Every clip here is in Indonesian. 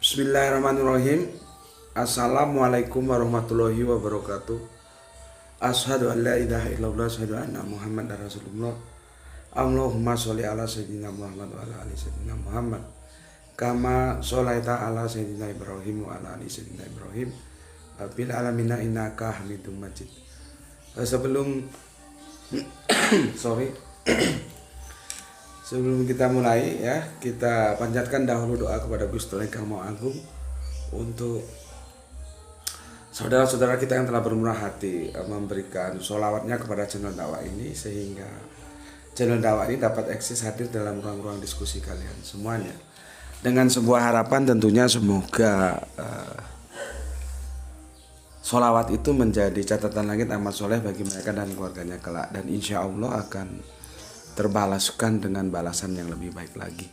Bismillahirrahmanirrahim. Assalamualaikum warahmatullahi wabarakatuh. Asyhadu an la ilaha illallah, asyhadu anna Muhammadar Rasulullah. Allahumma sholli ala sayyidina Muhammad wa ala ali sayyidina Muhammad. Kama sholaita ala sayyidina Ibrahim wa ala ali sayyidina Ibrahim. Bil alamina innaka Hamidum Majid. Sebelum Sebelum kita mulai ya, kita panjatkan dahulu doa kepada Gusti Allah Kang Maha Agung untuk saudara-saudara kita yang telah bermurah hati memberikan sholawatnya kepada channel dakwah ini, sehingga channel dakwah ini dapat eksis hadir dalam ruang-ruang diskusi kalian semuanya, dengan sebuah harapan tentunya semoga sholawat itu menjadi catatan langit amal soleh bagi mereka dan keluarganya kelak, dan insya Allah akan terbalaskan dengan balasan yang lebih baik lagi.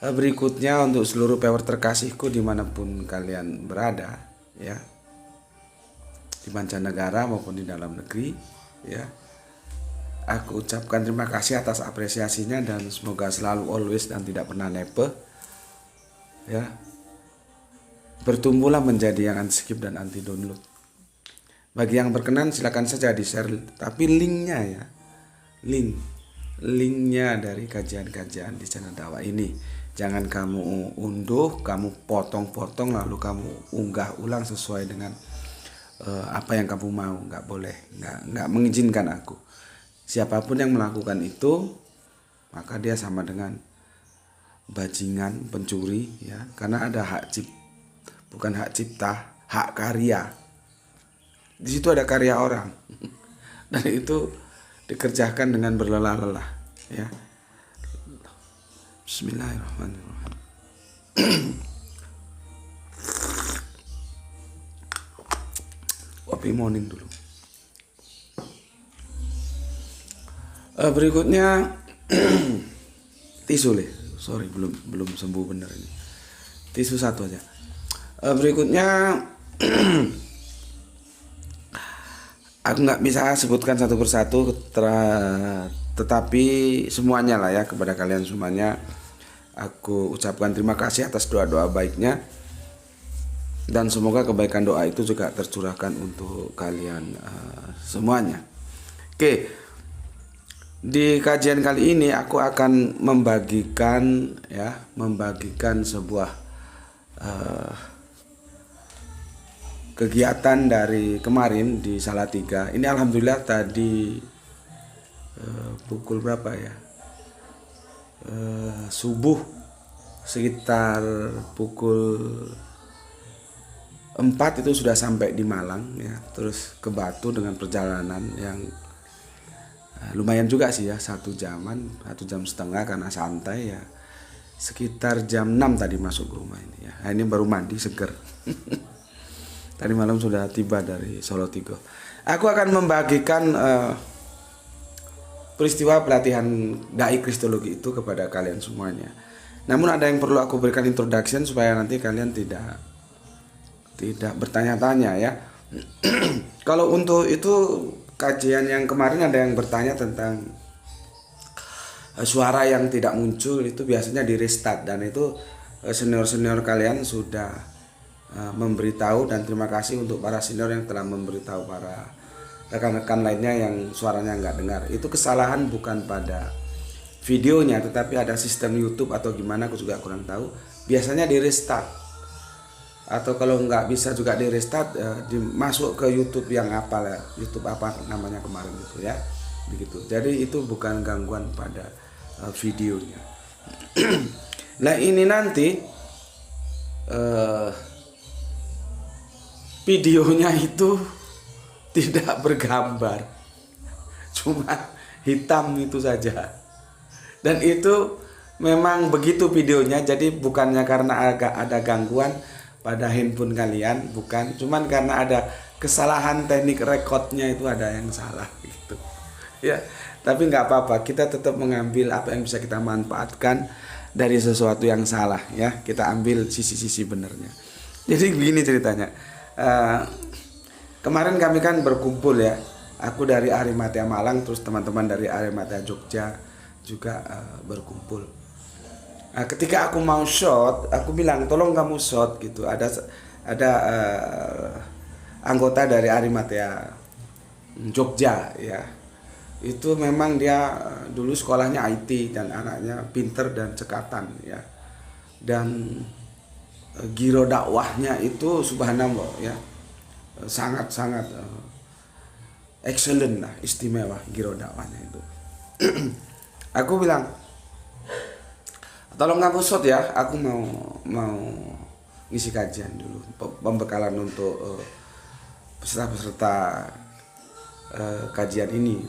Berikutnya untuk seluruh viewer terkasihku dimanapun kalian berada ya, di mancanegara maupun di dalam negeri ya, aku ucapkan terima kasih atas apresiasinya dan semoga selalu always dan tidak pernah nepe ya. Bertumbuhlah menjadi yang anti skip dan anti download. Bagi yang berkenan silakan saja di share, tapi linknya ya, linknya dari kajian-kajian di channel dakwah ini jangan kamu unduh, kamu potong-potong lalu kamu unggah ulang sesuai dengan apa yang kamu mau. Nggak boleh, nggak mengizinkan aku. Siapapun yang melakukan itu maka dia sama dengan bajingan, pencuri ya, karena ada bukan hak cipta, hak karya. Di situ ada karya orang dan itu dikerjakan dengan berlelah-lelah ya. Bismillahirrahmanirrahim. Kopi morning dulu. Berikutnya tisu sorry belum sembuh bener ini. Tisu satu aja. Berikutnya aku nggak bisa sebutkan satu persatu, tetapi semuanya lah ya, kepada kalian semuanya aku ucapkan terima kasih atas doa-doa baiknya, dan semoga kebaikan doa itu juga tercurahkan untuk kalian semuanya. Oke, di kajian kali ini aku akan membagikan sebuah kegiatan dari kemarin di Salatiga. Ini alhamdulillah tadi pukul berapa ya? Subuh sekitar pukul 4 itu sudah sampai di Malang ya. Terus ke Batu dengan perjalanan yang lumayan juga sih ya, 1 jam setengah karena santai ya. Sekitar jam 6 tadi masuk ke rumah ini ya. Nah, ini baru mandi seger. Tadi malam sudah tiba dari Solo Tigo. Aku akan membagikan peristiwa pelatihan dai kristologi itu kepada kalian semuanya. Namun ada yang perlu aku berikan introduction supaya nanti kalian tidak bertanya-tanya ya. Kalau untuk itu kajian yang kemarin ada yang bertanya tentang suara yang tidak muncul, itu biasanya di restart, dan itu senior-senior kalian sudah memberitahu, dan terima kasih untuk para senior yang telah memberitahu para rekan-rekan lainnya yang suaranya nggak dengar. Itu kesalahan bukan pada videonya, tetapi ada sistem YouTube atau gimana, aku juga kurang tahu. Biasanya di restart, atau kalau nggak bisa juga di restart, masuk ke YouTube yang apa lah, YouTube apa namanya kemarin itu ya, begitu. Jadi itu bukan gangguan pada videonya. Nah ini nanti videonya itu tidak bergambar, cuma hitam itu saja, dan itu memang begitu videonya. Jadi bukannya karena agak ada gangguan pada handphone kalian, bukan, cuman karena ada kesalahan teknik rekodnya, itu ada yang salah gitu ya. Tapi nggak apa-apa, kita tetap mengambil apa yang bisa kita manfaatkan dari sesuatu yang salah ya. Kita ambil sisi-sisi benernya. Jadi begini ceritanya. Kemarin kami kan berkumpul ya, aku dari Arimatea Malang, terus teman-teman dari Arimatea Jogja juga berkumpul. Nah, ketika aku mau shot, aku bilang tolong kamu shot gitu. Ada anggota dari Arimatea Jogja ya. Itu memang dia dulu sekolahnya IT dan anaknya pinter dan cekatan ya. Dan giro dakwahnya itu subhanallah ya. Sangat-sangat excellent lah, istimewa giro dakwahnya itu. Aku bilang, tolong kamu shot ya, aku mau ngisi kajian dulu, pembekalan untuk peserta-peserta kajian ini.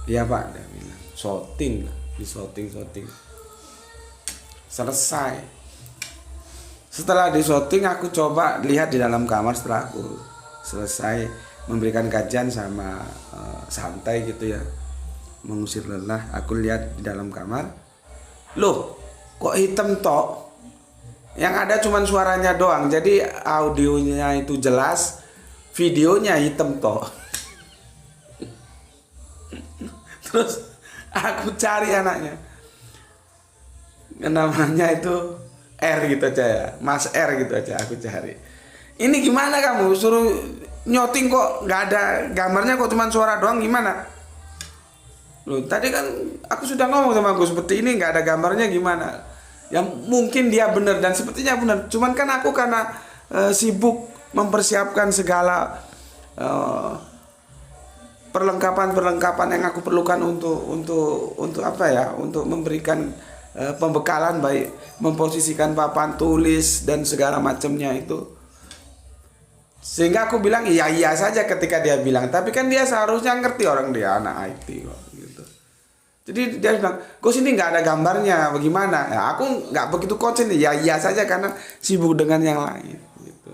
Iya Pak, dia bilang shooting, di shooting. Selesai. Setelah di shooting aku coba lihat di dalam kamar setelah aku selesai memberikan kajian sama santai gitu ya, mengusir lelah. Aku lihat di dalam kamar, loh kok hitam tok, yang ada cuman suaranya doang, jadi audionya itu jelas, videonya hitam tok. Terus aku cari anaknya, namanya itu R gitu aja ya, Mas R gitu aja aku cari. Ini gimana kamu suruh nyoting kok nggak ada gambarnya, kok cuma suara doang, gimana? Loh tadi kan aku sudah ngomong sama aku seperti ini, nggak ada gambarnya, gimana? Ya mungkin dia benar dan sepertinya benar. Cuman kan aku karena sibuk mempersiapkan segala perlengkapan yang aku perlukan untuk apa ya? Untuk memberikan pembekalan, baik memposisikan papan tulis dan segala macamnya itu. Sehingga aku bilang iya saja ketika dia bilang, tapi kan dia seharusnya ngerti, orang dia anak IT kok gitu. Jadi dia bilang, "Kok sini nggak ada gambarnya, bagaimana?" Ya, aku nggak begitu konsen, iya saja karena sibuk dengan yang lain gitu.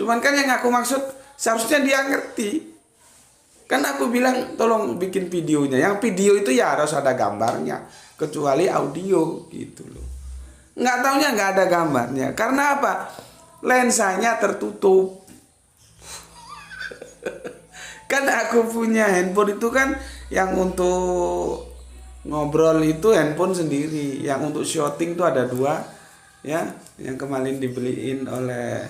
Cuman kan yang aku maksud seharusnya dia ngerti. Kan aku bilang tolong bikin videonya. Yang video itu ya harus ada gambarnya, kecuali audio gitu loh. Nggak taunya nggak ada gambarnya. Karena apa? Lensanya tertutup. Kan aku punya handphone itu kan yang untuk ngobrol itu handphone sendiri, yang untuk shooting itu ada 2 ya, yang kemarin dibeliin oleh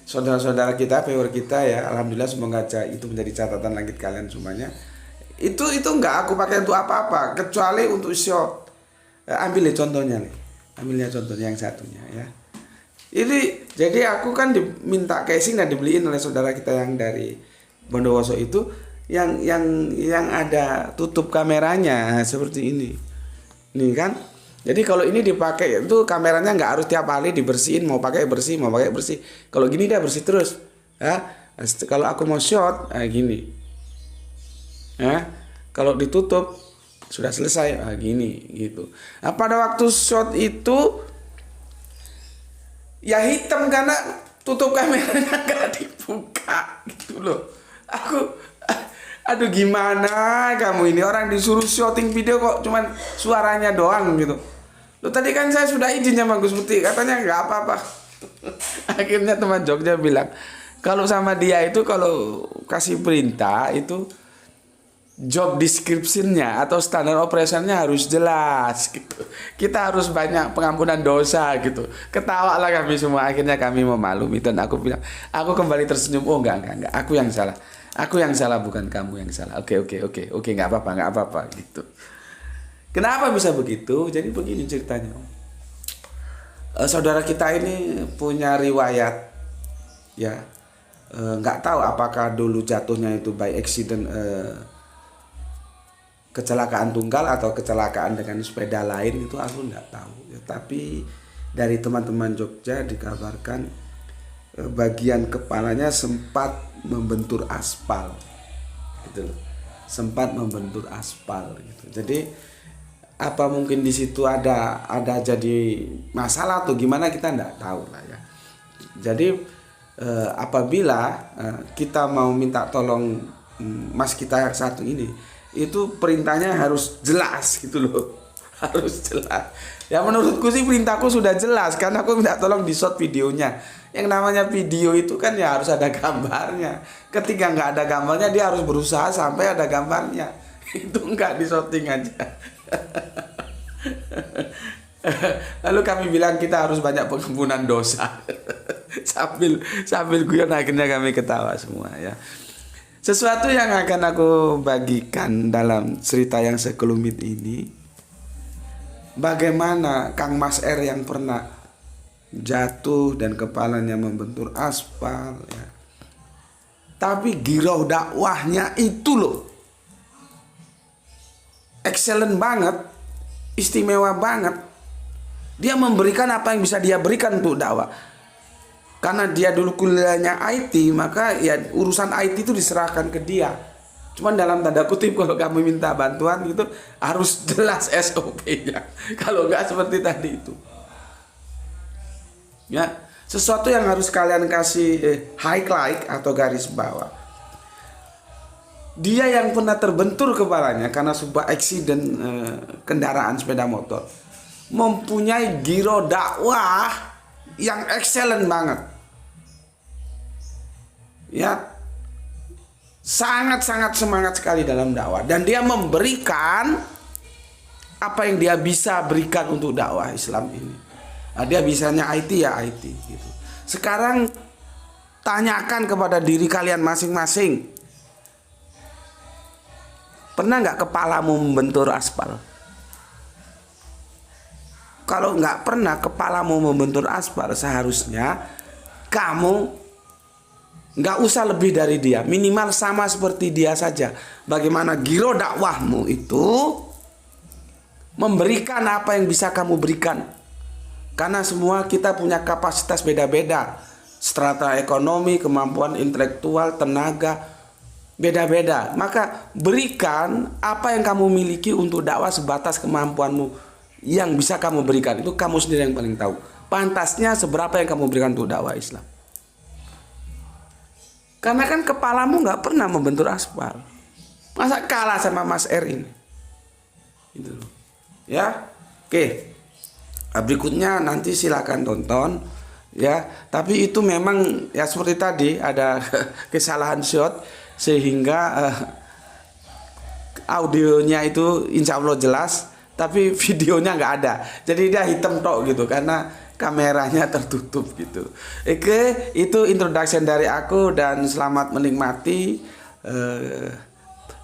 saudara-saudara kita, viewer kita ya. Alhamdulillah, semoga aja itu menjadi catatan langit kalian semuanya. Itu nggak aku pakai untuk apa-apa kecuali untuk shot. Ambil ya contohnya nih, ambilnya contohnya yang satunya ya. Ini jadi aku kan diminta casing dan dibeliin oleh saudara kita yang dari Bondowoso itu yang ada tutup kameranya seperti ini. Nih kan. Jadi kalau ini dipakai itu kameranya nggak harus tiap kali dibersihin, mau pakai bersih. Kalau gini dia bersih terus. Ya. Kalau aku mau shot gini. Ya. Kalau ditutup sudah selesai gini gitu. Nah, pada waktu shot itu ya hitam karena tutup kameranya nggak dibuka gitu loh. Aduh gimana kamu ini, orang disuruh syuting video kok cuman suaranya doang gitu. Loh tadi kan saya sudah izin sama Gus Putih, katanya nggak apa-apa. Akhirnya teman Jogja bilang, kalau sama dia itu kalau kasih perintah itu job description-nya atau standar operationnya harus jelas gitu. Kita harus banyak pengampunan dosa gitu. Ketawa lah kami semua, akhirnya kami memaklumi dan aku bilang, aku kembali tersenyum, oh enggak, aku yang salah, bukan kamu yang salah. Oke, nggak apa-apa gitu. Kenapa bisa begitu? Jadi begini ceritanya. Saudara kita ini punya riwayat ya, nggak tahu apakah dulu jatuhnya itu by accident, kecelakaan tunggal atau kecelakaan dengan sepeda lain, itu aku nggak tahu ya. Tapi dari teman-teman Jogja dikabarkan bagian kepalanya sempat membentur aspal gitu loh, sempat membentur aspal gitu. Jadi apa mungkin di situ ada jadi masalah atau gimana, kita nggak tahu lah ya. Jadi apabila kita mau minta tolong mas kita yang satu ini, itu perintahnya harus jelas gitu loh, harus jelas. Ya menurutku sih perintahku sudah jelas, karena aku minta tolong di shot videonya. Yang namanya video itu kan ya harus ada gambarnya. Ketika nggak ada gambarnya, dia harus berusaha sampai ada gambarnya. Itu nggak di shooting aja. Lalu kami bilang kita harus banyak pengampunan dosa. sambil guyon akhirnya kami ketawa semua ya. Sesuatu yang akan aku bagikan dalam cerita yang sekelumit ini, bagaimana Kang Mas R yang pernah jatuh dan kepalanya membentur aspal ya. Tapi giroh dakwahnya itu loh excellent banget, istimewa banget. Dia memberikan apa yang bisa dia berikan untuk dakwah. Karena dia dulu kuliahnya IT, maka ya urusan IT itu diserahkan ke dia. Cuman dalam tanda kutip kalau kamu minta bantuan gitu harus jelas SOP-nya. Kalau nggak seperti tadi itu. Ya, sesuatu yang harus kalian kasih highlight atau garis bawah. Dia yang pernah terbentur kepalanya karena sebuah accident kendaraan sepeda motor, mempunyai giro dakwah yang excellent banget. Ya, sangat-sangat semangat sekali dalam dakwah, dan dia memberikan apa yang dia bisa berikan untuk dakwah Islam ini. Nah, dia bisanya IT ya IT gitu. Sekarang tanyakan kepada diri kalian masing-masing, pernah nggak kepalamu membentur aspal? Kalau nggak pernah kepalamu membentur aspal, seharusnya kamu nggak usah lebih dari dia, minimal sama seperti dia saja. Bagaimana giro dakwahmu itu memberikan apa yang bisa kamu berikan. Karena semua kita punya kapasitas beda-beda, strata ekonomi, kemampuan intelektual, tenaga, beda-beda. Maka berikan apa yang kamu miliki untuk dakwah sebatas kemampuanmu yang bisa kamu berikan. Itu kamu sendiri yang paling tahu pantasnya seberapa yang kamu berikan untuk dakwah Islam. Karena kan kepalamu nggak pernah membentur aspal, masa kalah sama Mas R ini? Gitu loh. Ya, oke. Berikutnya nanti silakan tonton, ya. Tapi itu memang ya seperti tadi ada kesalahan shot sehingga audionya itu insya Allah jelas, tapi videonya nggak ada. Jadi dia hitam tok gitu karena kameranya tertutup gitu. Oke, itu introduction dari aku dan selamat menikmati.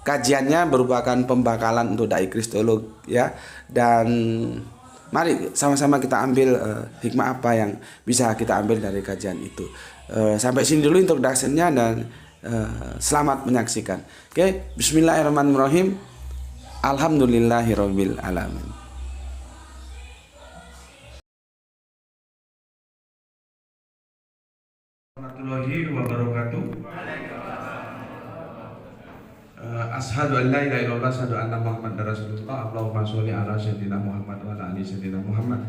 Kajiannya merupakan pembakalan untuk dai kristolog ya, dan mari sama-sama kita ambil hikmah apa yang bisa kita ambil dari kajian itu. Sampai sini dulu introductionnya dan selamat menyaksikan. Oke, bismillahirrahmanirrahim. Alhamdulillahirabbil alamin. Warahmatullahi wabarakatuh. Ashhadu an la ilaha illallah, asyhadu anna Muhammadar Rasulullah. Allahumma sholli ala sayyidina Muhammad wa ala ali sayyidina Muhammad.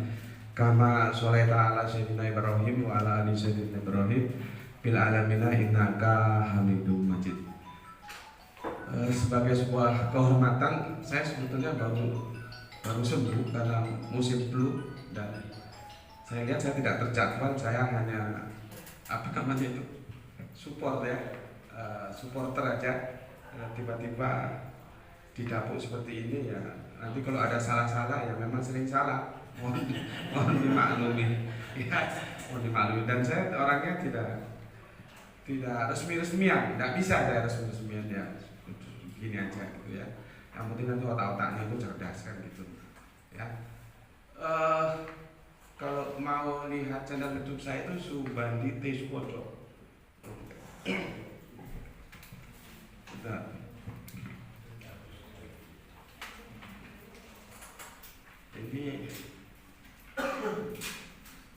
Kama sholaita ala sayyidina Ibrahim wa ala ali sayyidina Ibrahim bil alamin innaka Hamidum Majid. Sebagai sebuah kehormatan, saya sebetulnya baru sembuh karena musim flu, dan saya lihat saya tidak terjadwal, saya hanya apa namanya itu support ya, supporter aja. Tiba-tiba didapuk seperti ini ya, nanti kalau ada salah-salah ya memang sering salah, mohon dimaklumi ya, mohon dimaklumi. Dan saya orangnya tidak resmi-resmian, tidak bisa saya resmi-resmian ya, gini aja gitu ya. Yang penting nanti otak-otaknya itu cerdas kan gitu ya. Kalau mau lihat channel YouTube saya itu Subandi T Suwoco. Ini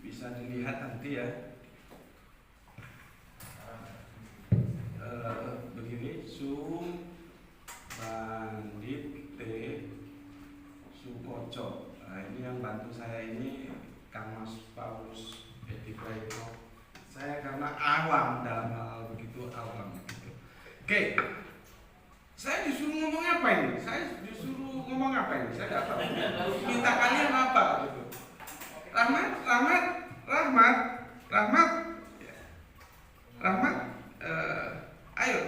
bisa dilihat nanti ya. Begini, Subandi T Suwoco. Nah, ini yang bantu saya ini Kang Mas Paulus Edi Praetno. Saya karena awam dalam hal begitu, awam gitu. Oke. Saya disuruh ngomong apa ini? Saya disuruh ngomong apa ini? Saya tidak tahu. Minta kalian apa gitu? Rahmat. Ayo,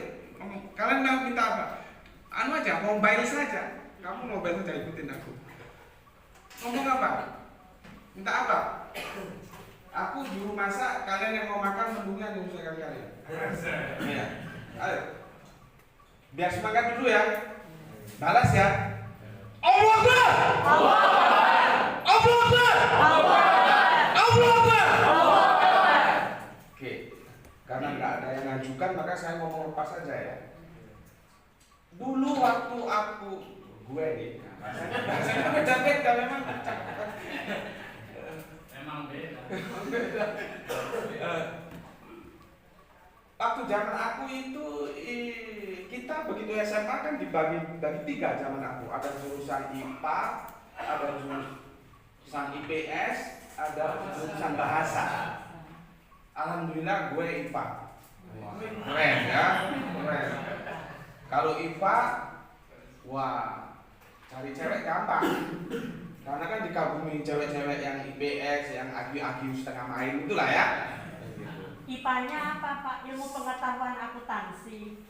kalian mau minta apa? Anu aja, mobile saja. Kamu mobile saja, ikutin aku. Ngomong apa? Minta apa? Aku juru masak, kalian yang mau makan mendungnya menyelesaikan kalian. Iya. Ayo. Biar semangat dulu ya. Balas ya. Allahu Akbar. Allahu Akbar. Allahu Akbar. Allahu Akbar. Oke. Karena nggak ada yang ngajukan, maka saya ngomong lepas saja ya. Dulu waktu gue nih, bahasanya beda-beda memang. Memang beda. Waktu zaman aku itu kita begitu SMA kan dibagi tiga zaman aku. Ada jurusan IPA, ada jurusan IPS, ada jurusan bahasa. Alhamdulillah gue IPA. Keren ya, keren. Kalau IPA, wah cari cewek gampang. Karena kan dikagumi cewek-cewek yang IPS, yang agi-agi setengah main itulah ya. IPA-nya apa Pak? Ilmu pengetahuan akuntansi.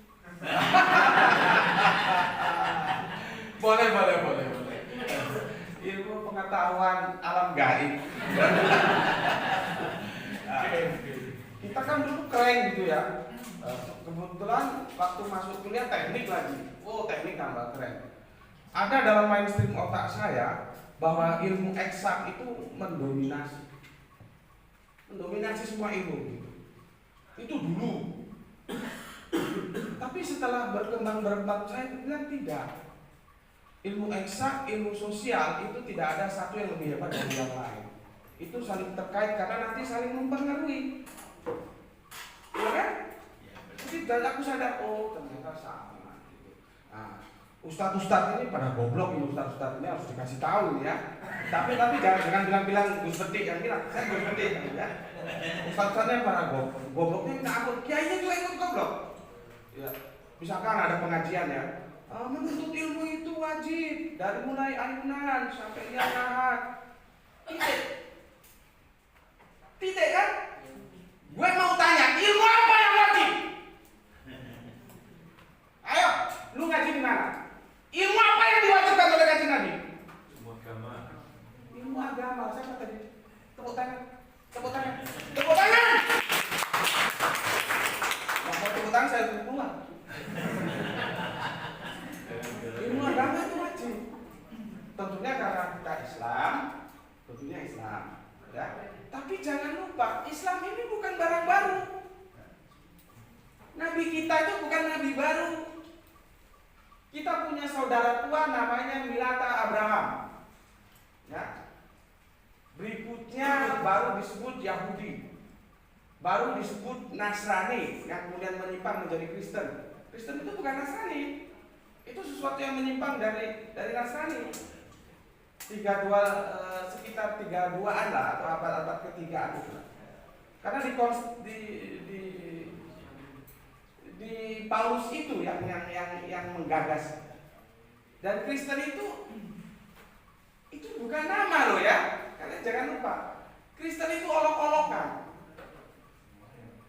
Boleh. Ilmu pengetahuan alam gaib. Kita kan dulu keren gitu ya. Kebetulan waktu masuk kuliah teknik lagi. Oh, teknik tambah keren. Ada dalam mainstream otak saya bahwa ilmu eksak itu mendominasi semua ilmu gitu. Itu dulu. Tapi setelah berkembang saya bilang tidak. Ilmu eksak, ilmu sosial itu tidak ada satu yang lebih hebat dari yang lain. Itu saling terkait karena nanti saling mempengaruhi. Ya kan? Jadi dan aku sadar, oh ternyata sama gitu. Nah, ustadz ini pada goblok ini, ustadz ini harus dikasih tahu ya. Tapi jangan bilang Gus Betik yang bilang, saya Gus Betik ya. Ustadz-ustadznya para gobloknya minta ampun, kiainya juga ikut goblok. Ya, misalkan ada pengajian ya, menuntut ilmu itu wajib dari mulai ayunan sampai lihat titik kan? Gue mau tanya, ilmu apa yang wajib? Ayo, lu ngaji di mana? Ilmu apa yang diwajibkan oleh kanjeng Nabi? Ilmu agama. Ilmu agama. Siapa tadi? Tepuk tangan. Kalau tepuk tangan saya tepuk tangan. Ilmu agama itu wajib. Tentunya karena kita Islam, ya. Tapi jangan lupa, Islam ini bukan barang baru. Nabi kita itu bukan nabi baru. Kita punya saudara tua namanya Milata Abraham. Ya. Berikutnya baru disebut Yahudi. Baru disebut Nasrani yang kemudian menyimpang menjadi Kristen. Kristen itu bukan Nasrani. Itu sesuatu yang menyimpang dari Nasrani. Sekitar 32-an lah atau abad-abad ketiga itu. Karena di Paulus itu yang menggagas. Dan Kristen itu bukan nama loh ya. Karena jangan lupa, Kristen itu olok-olokan.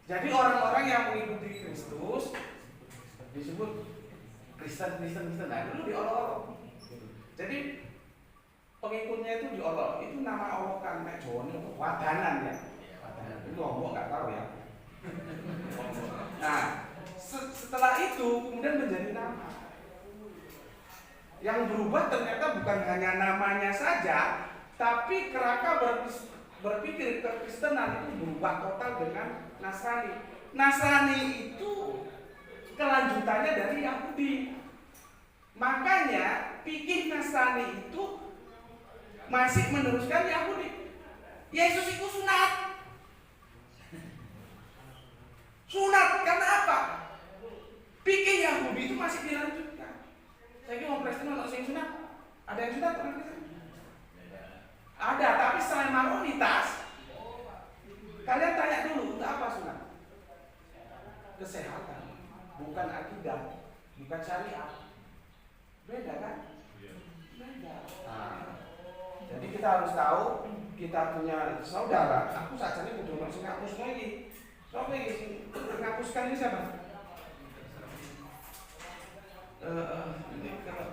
Jadi orang-orang yang mengikuti Kristus disebut Kristen. Nah, dulu diolok-olok. Jadi pengikutnya itu diolok. Itu nama olokan, kayak Jawa itu wadanan ya. Itu Lombok nggak tahu ya. Nah, setelah itu kemudian menjadi nama. Yang berubah ternyata bukan hanya namanya saja, tapi kerangka berpikir kekristenan itu berubah total dengan Nasrani. Nasrani itu kelanjutannya dari Yahudi. Makanya pikir Nasrani itu masih meneruskan Yahudi. Yesus itu sunat. Karena apa? Pikir Yahudi itu masih dilanjutkan. Saya kira mau Kristen atau sing sunat? Ada yang sunat orang Kristen? Ada, tapi selain mayoritas, kalian tanya dulu, untuk apa sunat? Kesehatan, bukan akidah, bukan syariat. Beda kan? Beda. Nah, jadi kita harus tahu, kita punya saudara. Aku saja ini udah masih ngapus lagi. Siapa yang menghapuskan ini siapa? Ini kalau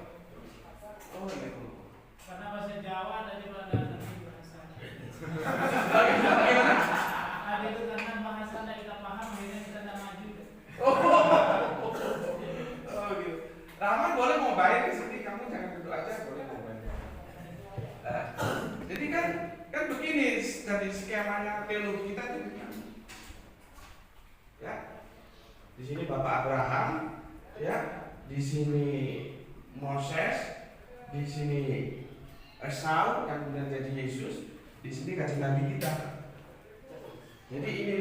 ini. Karena bahasa Jawa dari mana dari skemanya teologi kita demikian. Ya. Di sini Bapak Abraham, ya. Di sini Moses, di sini Esau yang kemudian jadi Yesus, di sini kajian Nabi kita. Jadi ini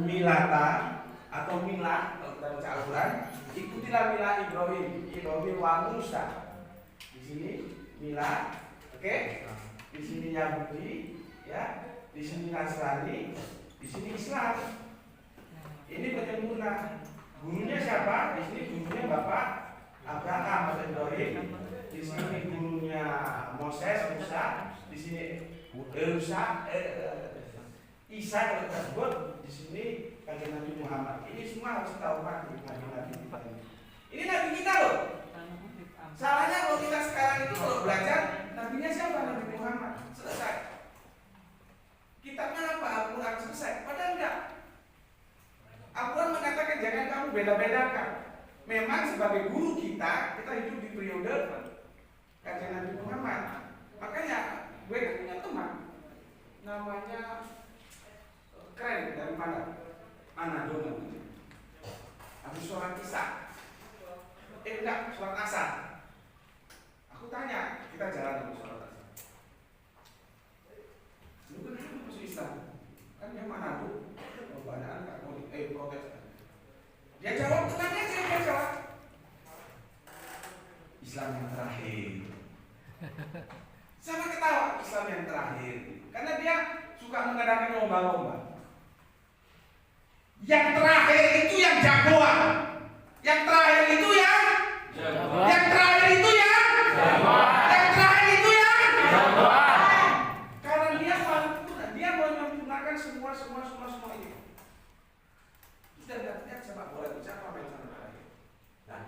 milata atau milah kalau kita baca Al-Quran, ikutilah milah Ibrahim wa Musa. Di sini milah, oke? Di sini Yahudi, ya. Di sini Nasrani, di sini Islam. Ini penyempurna. Gurunya siapa? Di sini gurunya Bapak Abraham atau Ibrahim. Di sini gurunya Moses, Musa. Di sini Isa kalau kita sebut. Di sini kajian Nabi Muhammad. Ini semua harus tahu Pak. Nabi kita. Ini Nabi kita loh. Salahnya kalau kita sekarang itu kalau belajar nabinya siapa? Nabi Muhammad. Selesai. Kitabnya apa? Al-Quran selesai. Padahal enggak. Al-Quran mengatakan jangan kamu beda-bedakan. Memang sebagai guru kita hidup di periode kajian Nabi Muhammad. Makanya gue punya teman namanya keren dari mana? Manado. Habis sholat Isya. Enggak, sholat Asar. Aku tanya, kita jalan habis sholat Asar. Lu kenapa masuk Islam? Kan yang Manado. Kebanyakan nggak mau protes. Dia jawab, tenang aja dia jawab. Islam yang terakhir. Sama ketawa, Islam yang terakhir. Karena dia suka mengadakan lomba-lomba. Yang terakhir itu yang jagoan. Yang terakhir itu yang jagoan. Yang terakhir itu yang jagoan. Yang terakhir itu yang jagoan. Karena dia mau menyempurnakan semua ini. Kita lihat sepak bola itu siapa main sana terakhir. Nah,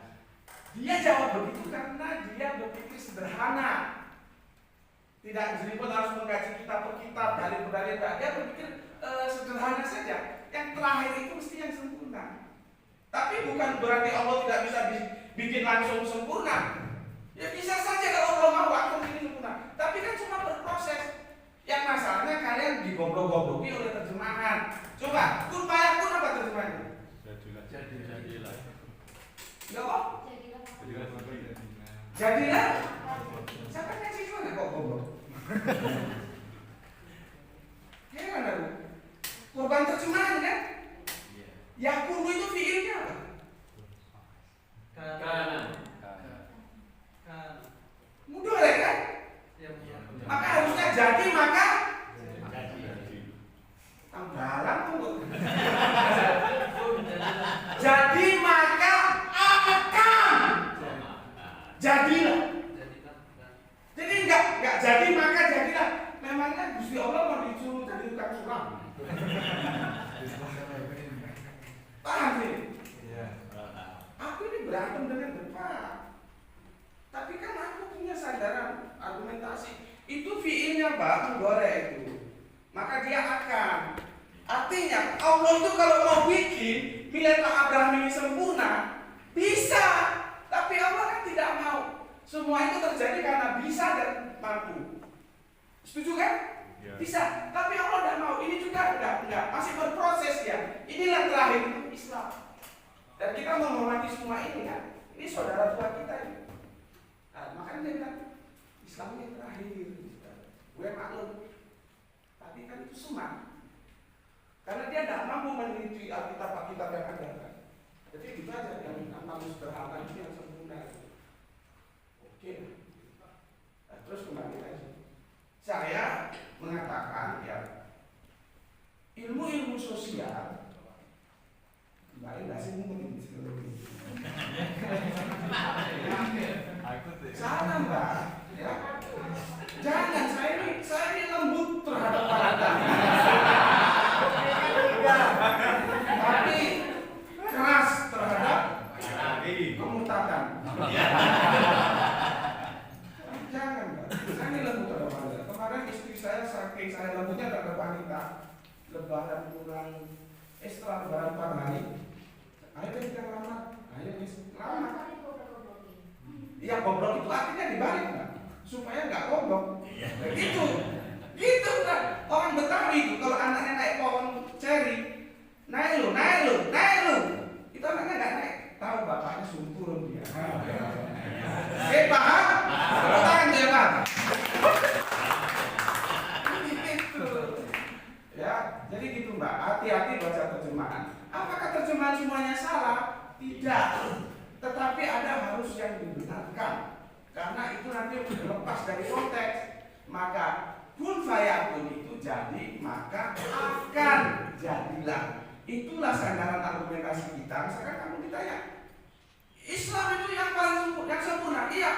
dia jawab begitu karena dia berpikir sederhana. Tidak meskipun harus mengkaji kitab per kitab, dalil per dalil. Dia berpikir sederhana saja. Yang terakhir itu mesti yang sempurna. Tapi bukan berarti Allah tidak bisa bikin langsung sempurna. Ya bisa saja kalau Allah mau langsung bikin sempurna. Tapi kan cuma berproses. Yang masalahnya kalian digoblok-gobloki oleh terjemahan. Coba, kun payakun apa terjemahannya? Jadilah. Ya kok? Jadilah. Siapa ngasih mana kok goblok? Heran aku. Korban terjemahan kan? Yakunu itu fiilnya apa? Kanan. Mudhari kan? Maka harusnya jadi maka dalam tunggu. Jadi maka akan jadilah. Jadi enggak jadi maka jadilah. Memangnya Gusti Allah mau disuruh jadi tukang sulap? Paham sih? Aku ini berantem dengan Bapak. Tapi kan aku punya sadaran argumentasi. Itu fiilnya Pak, menggoreng itu. Maka dia akan. Artinya Allah itu kalau mau bikin milenial Abraham ini sempurna, bisa. Tapi Allah kan tidak mau. Semua itu terjadi karena bisa dan mampu. Setuju kan? Ya. Bisa. Tapi Allah tidak mau. Ini juga enggak. Masih berproses ya. Inilah terakhir itu Islam. Dan kita menghormati semua ini kan. Ini saudara tua kita ini. Nah, makanya dia bilang Islam yang terakhir. Gue maklum. Tapi kan itu semua. Karena dia tidak mampu meneliti Alkitab yang ada kan. Jadi itu aja yang namanya sederhana itu yang sempurna. Oke. Nah, terus kembali lagi. Saya mengatakan ya ilmu sosial baik nggak sih mungkin salah Mbak ya. Jangan saya ini lembut terhadap wanita. Tapi keras terhadap kemutakan. Jangan Mbak. Saya ini lembut terhadap wanita. Kemarin istri saya saking saya lembutnya terhadap wanita. Lebaran kurang setelah lebaran 4 hari. Ayo kita lamar. Ayo lamar. Iya goblok itu artinya dibalik Mbak. Supaya nggak goblok. Gitu kan. Orang Betawi Tidak. Tetapi ada harus yang dibenarkan. Karena itu nanti lepas dari konteks. Maka kun fayakun itu jadi, maka akan jadilah. Itulah sandaran argumentasi kita. Misalkan kamu ditanya, Islam itu yang paling sempurna. Iya.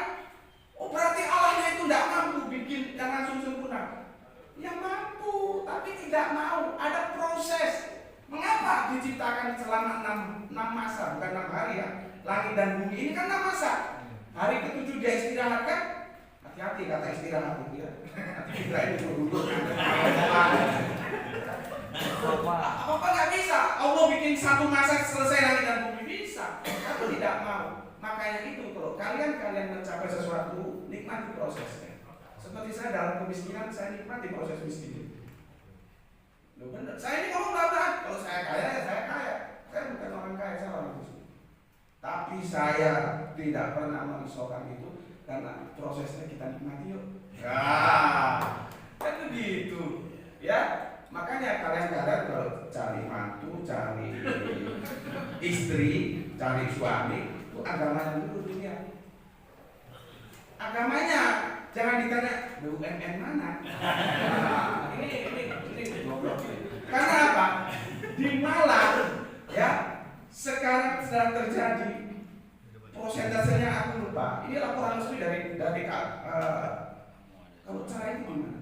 Oh berarti Allahnya itu tidak mampu bikin yang langsung sempurna. Ya mampu, tapi tidak mau. Ada proses. Mengapa diciptakan selama 6 masa, bukan 6 hari ya? Langit dan bumi ini kan 6 masa. Hari ke-7 dia istirahatkan. Hati-hati kata istirahat itu ya. Nanti kita ini duduk. Apa nggak bisa? Allah bikin 1 masa selesai langit dan bumi bisa. Tapi tidak mau. Makanya itu kalau kalian mencapai sesuatu, nikmati prosesnya. Seperti saya dalam kemiskinan, saya nikmati proses miskin. Loh bener. Saya ini ngomong berat. Kalau saya kaya, ya saya kaya. Saya bukan orang kaya, saya orang miskin. Tapi saya tidak pernah merisaukan itu karena prosesnya kita nikmati yuk. Ya, kan begitu. Ya, makanya kalian kalau cari mantu, cari istri, cari suami, itu agamanya dulu dunia. Agamanya jangan ditanya BUMN mana. Nah, ini goblok. Karena apa? Di Malang ya sekarang sedang terjadi prosentasenya aku lupa. Ini laporan resmi dari kalau cara itu gimana?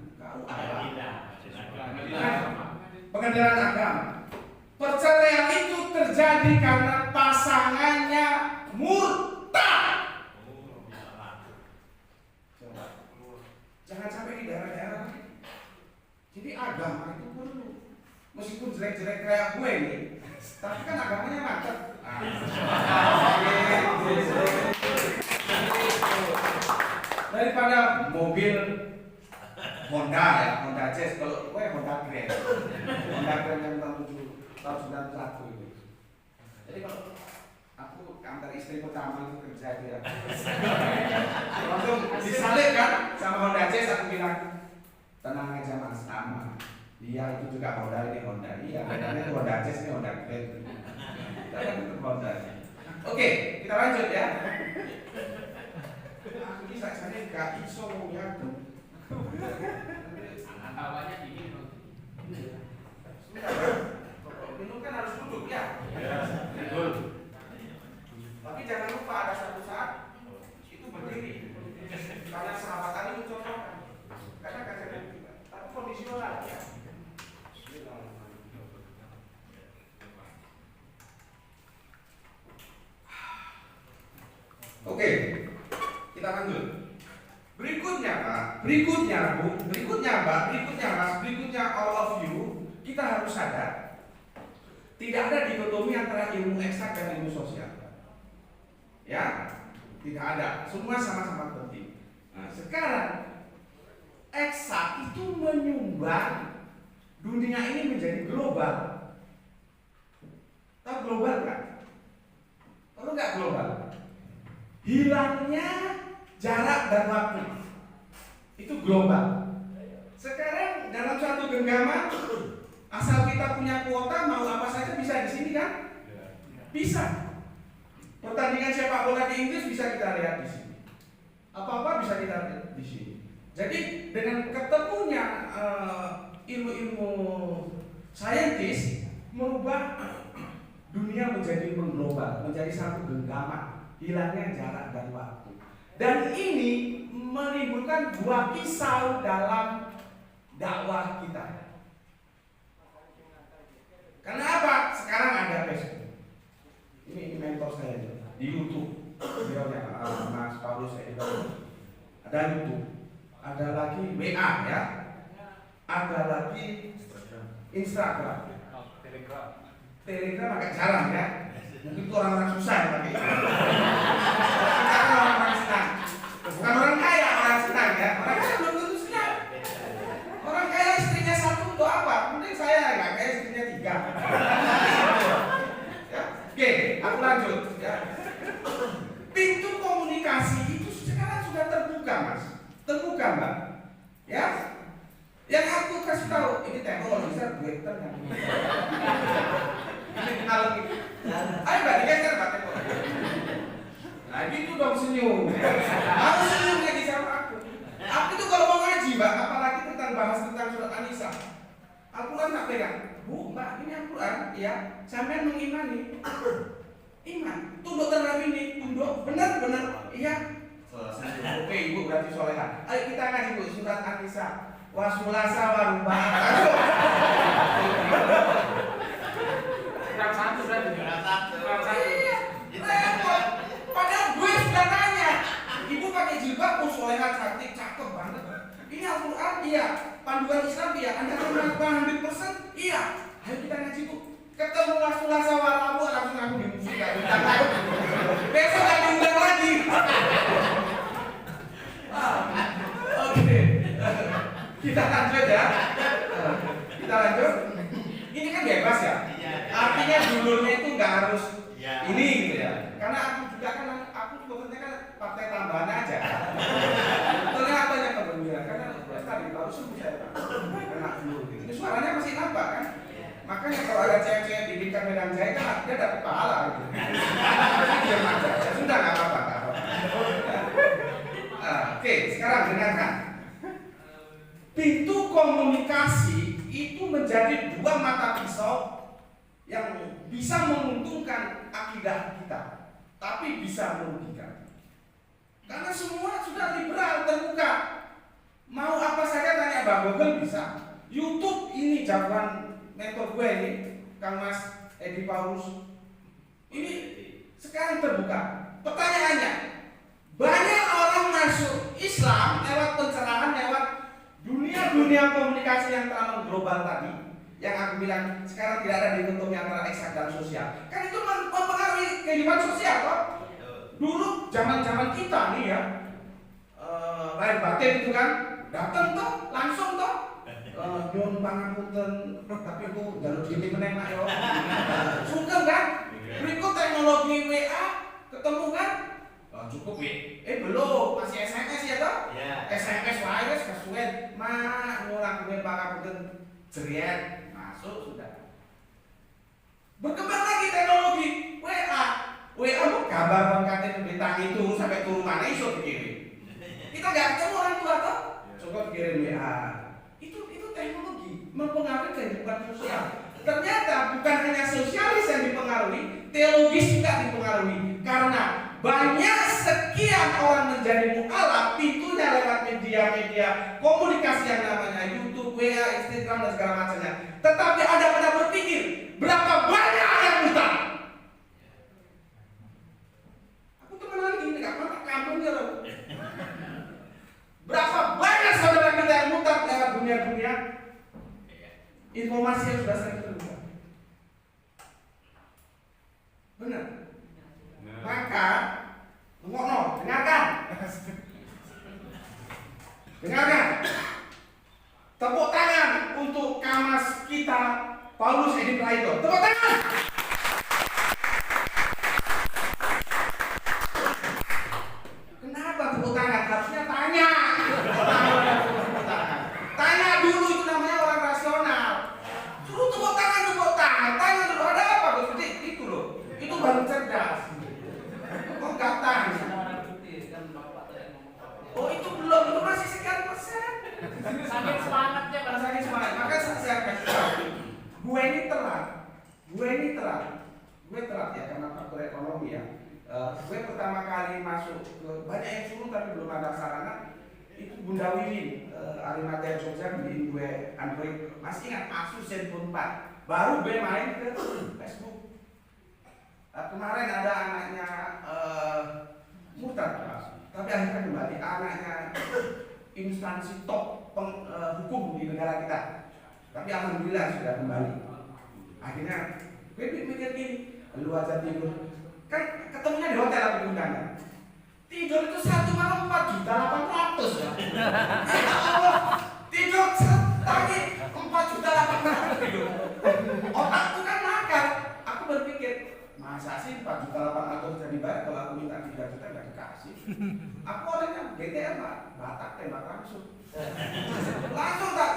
Pengadilan agama. Perceraian itu terjadi karena pasangannya murtad. Jangan sampai di daerah-daerah. Jadi agama itu perlu. Meskipun jelek-jelek kayak gue nih, tapi kan agamanya mantap. Daripada mobil Honda ya, Honda Jazz, kalau gue Honda Grand yang tahun 91 itu. Jadi kalau aku antar istri pertama itu kerja dia, langsung disalib kan sama Honda Jazz. Aku bilang tenang aja mas, sama. Iya itu juga Honda, ini Honda. Iya, bedanya itu Honda Jazz, ini Honda Grand. Kita tetap Honda. Oke, kita lanjut ya. Aku ini saja nggak iso ya. Awalnya ini Minum kan harus duduk ya. betul. Tapi jangan lupa ada satu saat itu berdiri. Karena sahabat tadi mencontohkan. Karena kadang tapi kondisional ya. Oke, kita lanjut. Berikutnya Pak, berikutnya Mas, berikutnya all of you, kita harus sadar tidak ada dikotomi antara ilmu eksak dan ilmu sosial. Ya, tidak ada. Semua sama-sama penting. Nah, sekarang eksak itu menyumbang dunia ini menjadi global. Tahu global nggak? Tahu nggak global? Hilangnya jarak dan waktu itu global. Sekarang dalam satu genggaman, asal kita punya kuota, mau apa saja bisa di sini kan? Bisa. Pertandingan sepak bola di Inggris bisa kita lihat di sini. Apa-apa bisa kita lihat di sini. Jadi dengan ketemunya ilmu-ilmu saintis merubah dunia menjadi mengglobal, menjadi satu genggaman. Hilangnya jarak dan waktu. Dan ini menimbulkan 2 pisau dalam dakwah kita. Kenapa? Sekarang ada Facebook. Ini mentor saya di YouTube. Videonya Mas Paulus Editor. Ada YouTube. Ada lagi WA ya. Ada lagi Instagram. Telegram agak jarang ya. Mungkin itu orang-orang susah ya pakai. Kita orang-orang senang. Bukan orang kaya, orang senang ya. Orang kaya belum tentu senang. Orang kaya istrinya 1 untuk apa? Mungkin saya nggak kaya istrinya 3. Ya. Oke, aku lanjut ya. Pintu komunikasi itu sekarang sudah terbuka mas. Terbuka mbak. Ya. Yang aku kasih tahu ini teknologi saya Twitter kan. Ini kenal gitu. Ayo mbak digeser mbak tembok. Mbak, apalagi bahas tentang surat An-Nisa. Al-Quran tak pegang. Bu, Mbak, ini Al-Quran, ya. Sampai mengimani. Iman. Tunduk terhadap ini, tunduk. Benar, iya. Selesai. Oke, Ibu berarti soleha. Ayo kita ngaji Bu surat An-Nisa. Wasulasa warubah. Kurang satu berarti. Kurang satu. Iya, repot. Padahal gue sudah nanya. Ibu pakai jilbab, soleha cantik, cakep banget. Ini Al-Quran, iya. Panduan Islam, iya. Anda akan melakukan 100%, iya. Ayo kita ngaji Bu. Ketemu Wasulasa warabu, langsung aku dimusikkan. Besok gak diundang lagi. Oke. Kita lanjut ya. Kita lanjut. Ini kan bebas ya. Artinya judulnya itu nggak harus ini gitu ya. Karena aku juga kan sebetulnya kan partai tambahan aja. Ternyata yang kegembiraan karena tadi baru sembuh saya kena flu. Ini suaranya masih nampak kan? Makanya kalau ada cewek-cewek didikan Medan Jaya kan dia dapat pahala gitu. Diam aja. Ya sudah nggak apa-apa. Oke, sekarang dengarkan. Pintu komunikasi itu menjadi dua mata pisau yang bisa menguntungkan akidah kita, tapi bisa merugikan. Karena semua sudah liberal, terbuka. Mau apa saja tanya Bang Google bisa. YouTube ini jawaban mentor gue ini, Kang Mas Edi Paulus. Ini sekarang terbuka. Pertanyaannya, banyak orang masuk Islam lewat pencerahan, lewat dunia komunikasi yang terlalu global tadi, yang aku bilang sekarang tidak ada dikotomi antara eksak dan sosial. Kan itu mempengaruhi kehidupan sosial kok. Dulu zaman kita nih ya, lahir batin itu kan datang toh, langsung toh. Nyun pangapunten, tapi aku jalur gini meneng yo. Sugeng kan? Berikut teknologi WA, ketemu kan? Cukup ya? Belum, masih SMS ya toh? SMS wae wis kesuwen. Mak ngulang kuwi pangapunten jeriet, masuk sudah. Berkembang lagi teknologi WA. WA gambar pengkate bintang itu sampai turun mana iso dikirim. Kita nggak ketemu orang tua toh? Cukup kirim WA. Itu teknologi mempengaruhi kehidupan sosial. Ternyata bukan hanya sosialis yang dipengaruhi, teologis juga dipengaruhi. Karena banyak sekian orang menjadi mu'alaf, pintunya lewat media-media komunikasi yang namanya YouTube, WA, Instagram dan segala macamnya. Tetapi Anda pernah berpikir berapa banyak yang buta? Aku temenan gini, nggak pernah kampungnya loh. Berapa banyak saudara kita yang mutar lewat dunia-dunia informasi yang sudah sering terbuka. Benar. Maka dengarkan. Tepuk tangan untuk Kamas kita Paulus Edi Praito. Tepuk tangan. Kenapa tepuk tangan? Harusnya tanya. Tanya dulu, itu namanya orang rasional. Suruh tepuk tangan. Tanya dulu ada apa Gus? Itu loh. Itu baru cerdas. Kok nggak tanya? Oh itu belum, itu masih sekian persen. Saking semangatnya Bang. Saking semangat. Maka saya kasih tahu. Gue ini telat. Gue telat ya karena faktor ekonomi ya. Gue pertama kali masuk ke banyak yang suruh tapi belum ada sarana. Itu Bunda Wiwin, Arimatea Jogja beliin gue Android. Masih ingat Asus Zenfone 4. Baru gue main ke Facebook. Kemarin ada anaknya murtad, tapi akhirnya kembali anaknya instansi top hukum di negara kita. Tapi alhamdulillah sudah kembali. Akhirnya gue mikir gini, lu aja tidur. Kan ketemunya di hotel apa diundangnya. Tidur itu 1 malam 4.800.000 ya. Ya Allah, tidur lagi 4.800.000 tidur. Otakku kan nakal. Aku berpikir, masa sih 4.800.000 jadi bayar kalau aku minta 3 juta nggak dikasih. Aku orangnya GTM Pak, Batak tembak langsung. Langsung tak,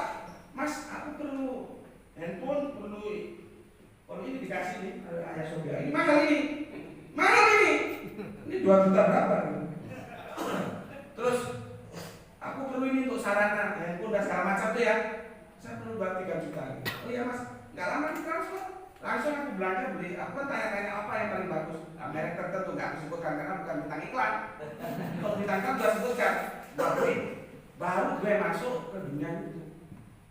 Mas aku perlu handphone, perlu kalau ini dikasih nih, ayah Sobia ini mahal ini. Ini 2 juta berapa? Terus aku perlu ini untuk sarana handphone dan segala macam tuh ya, saya perlu buat 3 juta. Oh iya mas, nggak lama ditransfer. Langsung aku belanja beli, aku kan tanya-tanya apa yang paling bagus. Nah, merek tertentu nggak disebutkan karena bukan bintang iklan. Kalau bintang iklan sudah sebutkan, baru gue masuk ke dunia itu.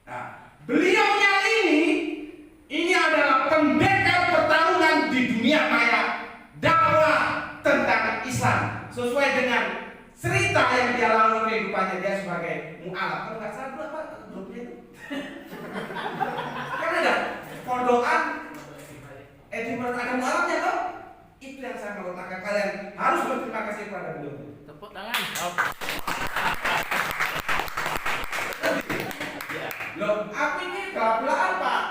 Nah, beliaunya ini adalah pendekar pertarungan di dunia maya, dakwah tentang Islam sesuai dengan cerita yang dia lalui kehidupannya dia sebagai mu'alaf. Kalau nggak salah berapa grupnya itu? Kan ada pondokan Edimur ada mu'alafnya toh? Itu yang saya mau katakan, kalian harus berterima kasih kepada beliau. Tepuk tangan. Loh, aku ini belak-belakan Pak.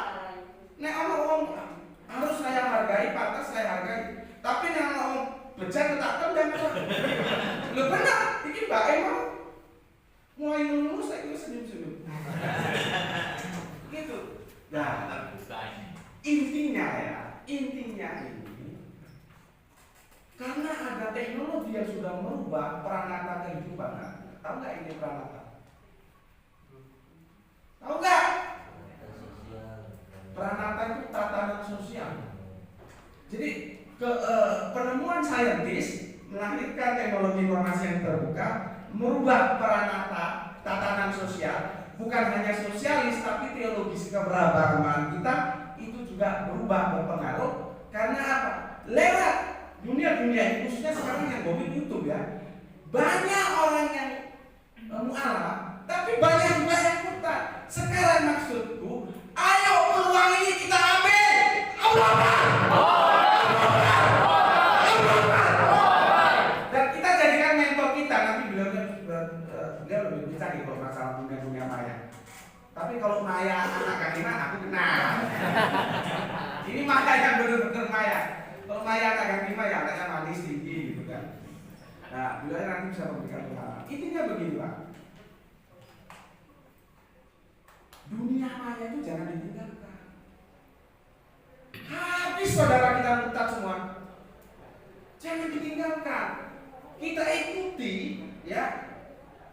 Nek orang harus saya hargai, pantas saya hargai. Tapi nek orang bejan tak tendang Pak. Loh benar, ini Mbak emang mulai lulus saya kira senyum-senyum. Gitu. Nah, intinya ini karena ada teknologi yang sudah merubah peranata kehidupan. Tahu nggak ini peranata? Tahu nggak? Peranata itu tatanan sosial. Jadi penemuan saintis melahirkan teknologi informasi yang terbuka, merubah peranata tatanan sosial, bukan hanya sosialis tapi teologis keberagaman kita itu juga berubah berpengaruh. Karena apa? Lewat dunia khususnya sekarang yang ngomongin YouTube ya, banyak orang yang mu'alaf, tapi banyak juga yang murtad. Sekarang maksudku, ayo peluang ini kita ambil. Allah. Dan kita jadikan mentor kita. Nanti beliau lebih bisa nih kalau masalah dunia maya. Tapi kalau maya anak Kaniman aku kenal. Ini maya yang benar-benar maya. Kalau maya anak Kaniman ya anaknya manis tinggi gitu kan. Nah, beliau nanti bisa memberikan pengalaman. Intinya begini Pak. Dunia maya itu jangan ditinggalkan. Habis saudara kita murtad semua. Jangan ditinggalkan. Kita ikuti ya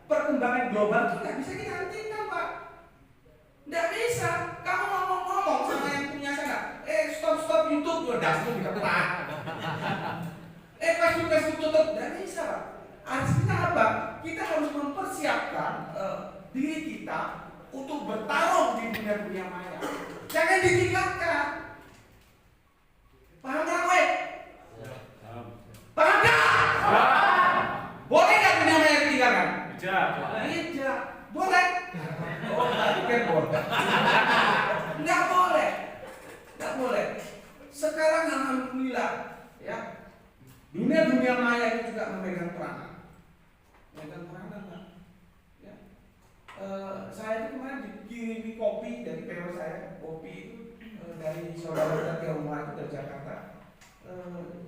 perkembangan global itu nggak bisa kita hentikan Pak. Nggak bisa. Kamu ngomong-ngomong sama yang punya sana. Stop YouTube, udah dasmu diketak. Facebook tutup. Nggak bisa Pak. Artinya apa? Kita harus mempersiapkan diri kita untuk bertarung di dunia maya. Jangan ditinggalkan. Paham nggak gue? Paham nggak? Boleh nggak dunia maya ditinggalkan? Tidak. Boleh? Oh, tadi kan boleh. Nggak boleh. Nggak boleh. Sekarang alhamdulillah, ya dunia maya itu juga memegang peranan. Pak. Ya. Saya itu kemarin dikirimi kopi dari PO saya. Kopi itu dari saudara kita Tionghoa itu dari Jakarta.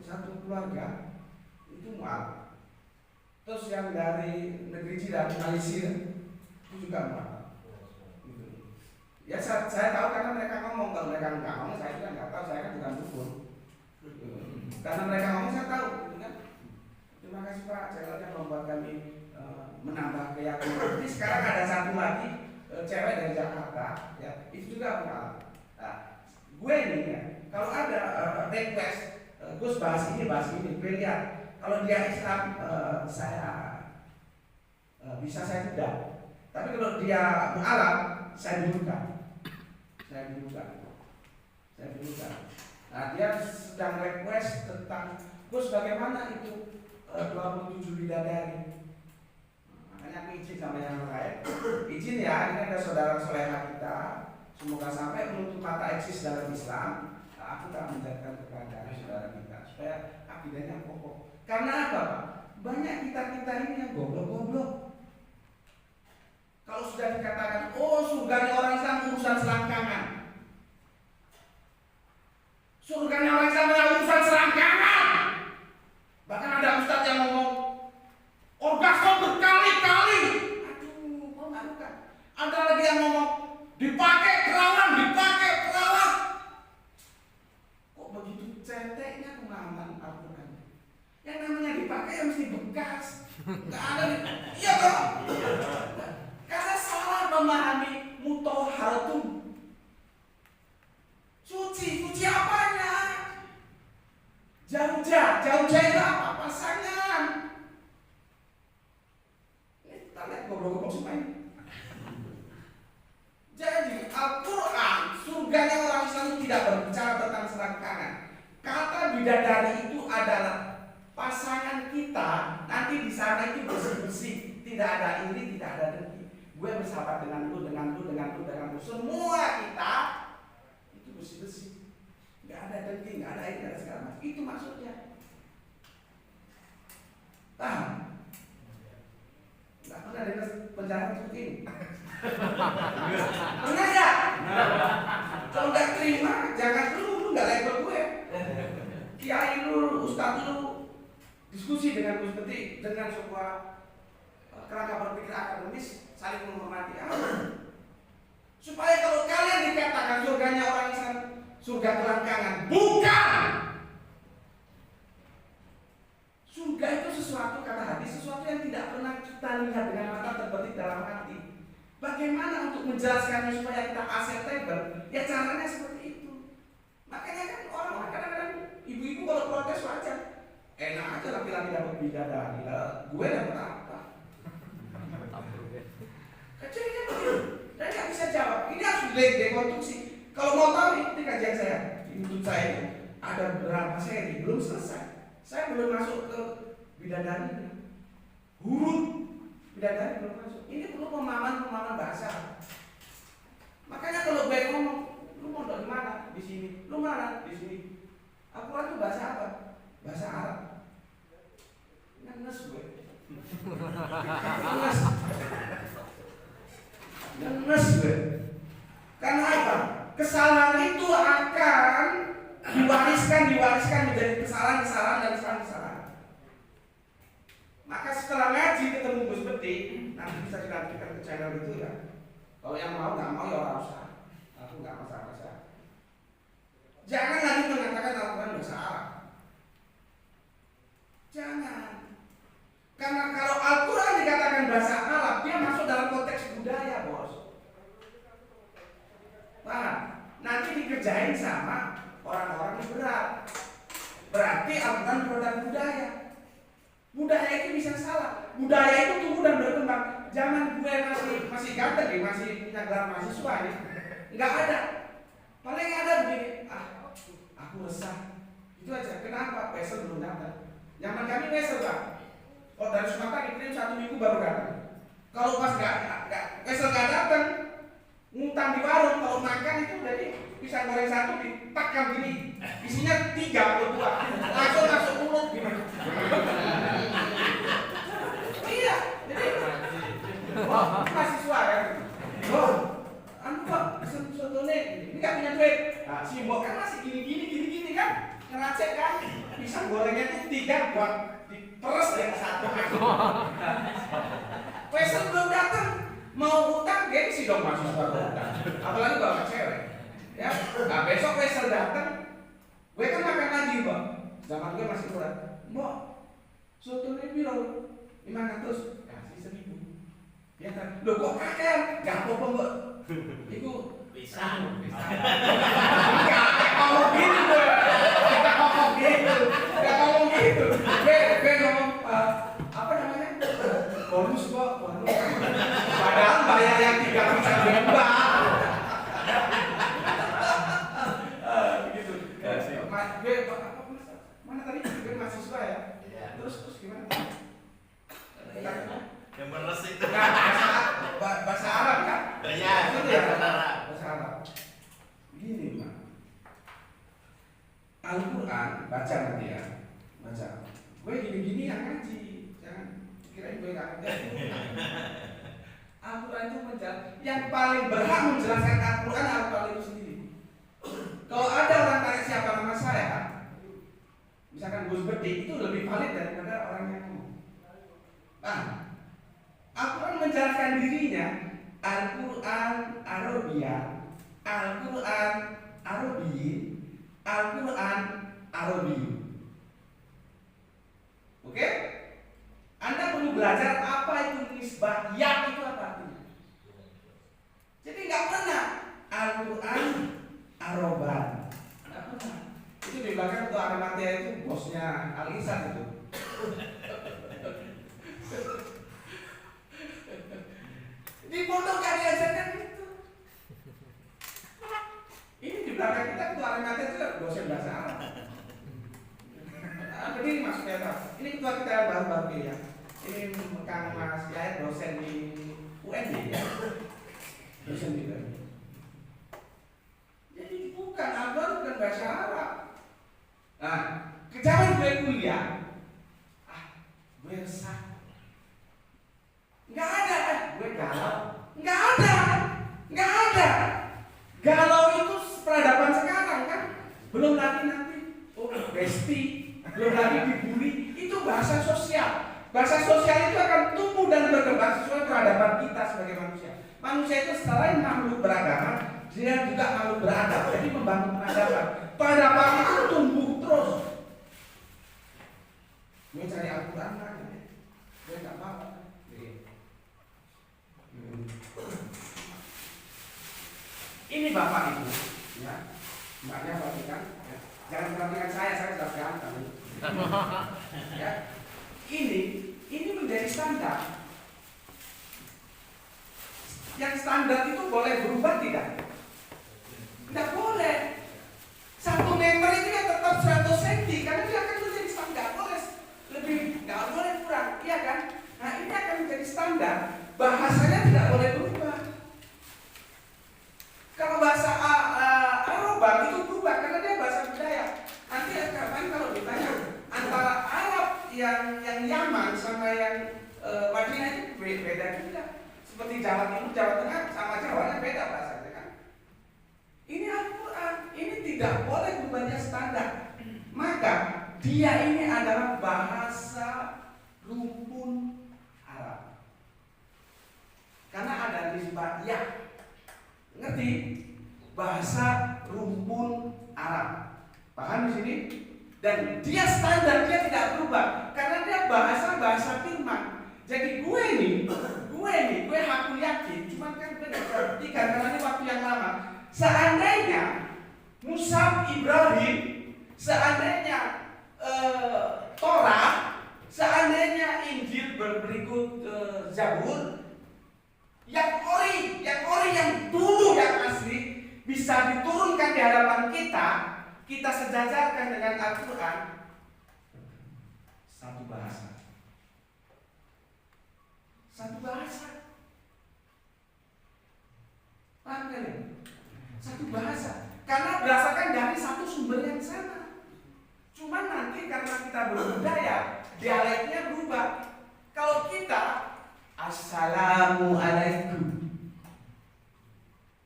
Satu keluarga itu mual. Terus yang dari negeri Cina, Malaysia itu juga mual. Gitu. Ya saya tahu karena mereka ngomong, kalau mereka nggak ngomong saya juga nggak tahu, saya kan bukan dukun. Karena mereka ngomong saya tahu, gitu kan. Terima kasih Pak, channelnya membuat kami menambah keyakinan. Jadi sekarang ada satu lagi cewek dari Jakarta, ya itu juga mual. Nah, gue ini ya, kalau ada request, Gus bahas ini, gue lihat kalau dia Islam saya bisa saya tidak. Tapi kalau dia mu'alaf saya dulukan. Nah dia sedang request tentang Gus bagaimana itu 27 bidadari. Makanya aku izin sama yang lain. Izin ya, ini ada saudara soleha kita. Semoga sampai menutup mata eksis dalam Islam. Aku tak menjadikan kepada saudara kita supaya akidahnya kokoh. Karena apa Pak? Banyak kita ini yang goblok. Kalau sudah dikatakan, oh surganya orang Islam urusan selangkangan. Surganya orang Islam urusan selangkangan. Bahkan ada ustadz yang ngomong orgasme berkali-kali. Aduh, kok nggak bukan? Ada lagi yang ngomong dipakai perawan. Kok begitu ceteknya pengalaman Al-Quran? Yang namanya dipakai ya mesti bekas. Nggak ada. Iya toh? Karena memahami mutahharatun. Suci apanya? Jauh itu apa? Pasangan. Ini kita lihat goblok-goblok semua ini. Jadi Al-Quran, surganya orang Islam itu tidak berbicara tentang selangkangan. Kata bidadari itu adalah pasangan kita. Nanti di sana itu bersih-bersih, tidak ada iri, tidak ada dengki. Gue bersahabat dengan lu. Semua kita itu bersih-bersih. Nggak ada dengki, nggak ada iri, nggak ada segala macam. Itu maksudnya. Paham? Nggak pernah dengar penjelasan seperti ini. Pernah ya? Kalau nggak terima, jangan lu nggak label gue. Kiai lu, ustadz lu, diskusi dengan Gus Beti dengan sebuah kerangka berpikir akademis, saling menghormati. Supaya kalau kalian dikatakan surganya orang Islam surga kelangkangan, bukan. Surga itu sesuatu, kata hadis, sesuatu yang tidak pernah kita lihat dengan mata, terbetik dalam hati. Bagaimana untuk menjelaskannya supaya kita acceptable? Ya caranya seperti itu. Makanya kan orang-orang kadang-kadang ibu-ibu kalau protes wajar. Enak aja laki-laki dapat bidadari, gue dapat apa? Kecilnya begitu. Dan nggak bisa jawab. Ini harus dekonstruksi. Kalau mau tahu ini kajian saya di YouTube saya itu ada berapa seri belum selesai. Saya belum masuk ke bidadari. Huruf bidadari belum masuk. Ini perlu pemahaman bahasa. Makanya kalau gue ngomong, lu mau dari mana? Di sini. Lu mana? Di sini. Al-Quran itu bahasa apa? Bahasa Arab. Ngenes gue. Ngenes gue. Karena apa? Kesalahan itu akan diwariskan menjadi kesalahan dan kesalahan. Maka setelah ngaji ketemu Gus Beti, nanti bisa dilanjutkan ke channel itu ya. Kalau yang mau nggak mau ya orang usah. Aku nggak masalah. Jangan lagi mengatakan Al-Quran bahasa Arab. Jangan. Karena kalau Al-Quran dikatakan bahasa Arab, dia masuk dalam konteks budaya, bos. Paham? Nanti dikerjain sama orang-orang yang berat. Berarti Al-Quran produk budaya. Budaya itu bisa salah. Budaya itu tumbuh dan berkembang. Zaman gue masih ganteng nih, masih punya gelar mahasiswa nih. Nggak ada. Paling ada begini. Aku resah. Itu aja. Kenapa? Wesel belum datang. Zaman kami Wesel, Pak. Kalau dari Sumatera dikirim 1 minggu baru datang. Kalau pas Wesel nggak datang, ngutang di warung. Kalau makan itu jadi pisang goreng 1 ditakam gini. Isinya 3 atau 2. Langsung masuk mulut gini. Iya, jadi mahasiswa kan. Pak, sebetulnya ini nggak punya duit. Nah, si Mbok kan masih gini kan, ngeracek kan. Pisang gorengnya itu 3 buat diperes yang 1. Wesel belum datang, mau utang gengsi dong mahasiswa utang. Apalagi bawa cewek. Ya, nah besok Wesel datang, gue kan makan lagi, Mbak. Zaman gue masih murah. Mbok, sotonya piro? 500, kasih 1000. Ya kan, loh kok kakek? Gak apa-apa, Mbak. Iku Bisa. Enggak ngomong gitu, gue. Enggak ngomong gitu. Gue ngomong apa namanya? Bonus kok, bonus. Padahal bayar yang 3 bisa bebas. Begitu. Gue mana tadi? Gue mahasiswa ya. Terus gimana? Yang meres itu. Bahasa Arab kan? Iya, itu ya benar. bahasa Arab. Begini, Pak. Al-Quran baca nanti ya, baca. Gue gini-gini yang ngaji, jangan kirain gue nggak ngaji. Al-Quran itu yang paling berhak menjelaskan Al-Quran Al-Quran itu sendiri. Kalau ada orang tanya siapa nama saya, misalkan Gus Beti, itu lebih valid daripada orang yang ngomong. Nah, Al-Quran menjelaskan dirinya Al-Quran Arabia, Al-Quran Arabi, Al-Quran Arabi. Oke? Anda perlu belajar apa itu nisbah, ya itu apa artinya. Al-Quran Aroban. Itu di belakang tuh Arimatea itu bosnya Al-Ihsan itu. Di pondok gak diajarkan gitu. Ini di belakang kita tuh Arimatea itu dosen bahasa Arab. Ini maksudnya apa? Ini ketua kita baru-baru ya. Ini Kang Mas Yayat dosen di UND ya. Dosen di UND. Jadi bukan Al-Quran bukan bahasa Arab. Nah, kejaman gue kuliah, gue resah. Nggak ada, gue galau. Nggak ada. Galau itu peradaban sekarang kan. Belum lagi nanti, besti, belum lagi dibully. Itu bahasa sosial. Bahasa sosial itu akan tumbuh dan berkembang sesuai peradaban kita sebagai manusia. Manusia itu selain makhluk beragama, dia juga makhluk beradab. Jadi membangun peradaban. Peradaban itu tumbuh terus. Gue cari Al-Quran lagi, gue nggak mau. Ini bapak ibu, ya, mbaknya perhatikan, ya. Jangan perhatikan saya sudah ganteng. Ya, ini menjadi standar. Yang standar itu boleh berubah tidak? Tidak boleh. 1 meter itu ya tetap 100 cm karena dia akan menjadi standar. Boleh lebih, nggak boleh kurang, iya kan? Nah ini akan menjadi standar. Bahasanya tidak boleh berubah. Kalau bahasa Arab itu berubah karena dia bahasa budaya. Nanti kalau ditanya antara Arab yang Yaman sama yang Madinah itu beda juga. Seperti Jawa Timur, Jawa Tengah sama Jawanya beda bahasanya kan. Ini Al-Quran, ini tidak boleh berubahnya standar. Maka dia ini adalah bahasa rumpun Arab. Karena ada nisbah ya. Ngerti? Bahasa rumpun Arab. Paham di sini? Dan dia standar, dia tidak berubah karena dia bahasa firman. Jadi gue aku yakin, cuman kan gue tidak buktikan karena ini waktu yang lama. Seandainya Mushaf Ibrahim, seandainya Torah, seandainya Injil berikut Zabur, yang ori yang dulu yang asli bisa diturunkan di hadapan kita sejajarkan dengan Al-Quran, satu bahasa. Paham kan? Satu bahasa. Karena berdasarkan dari satu sumber yang sama. Cuma nanti karena kita berbudaya, dialeknya berubah. Kalau kita Assalamualaikum.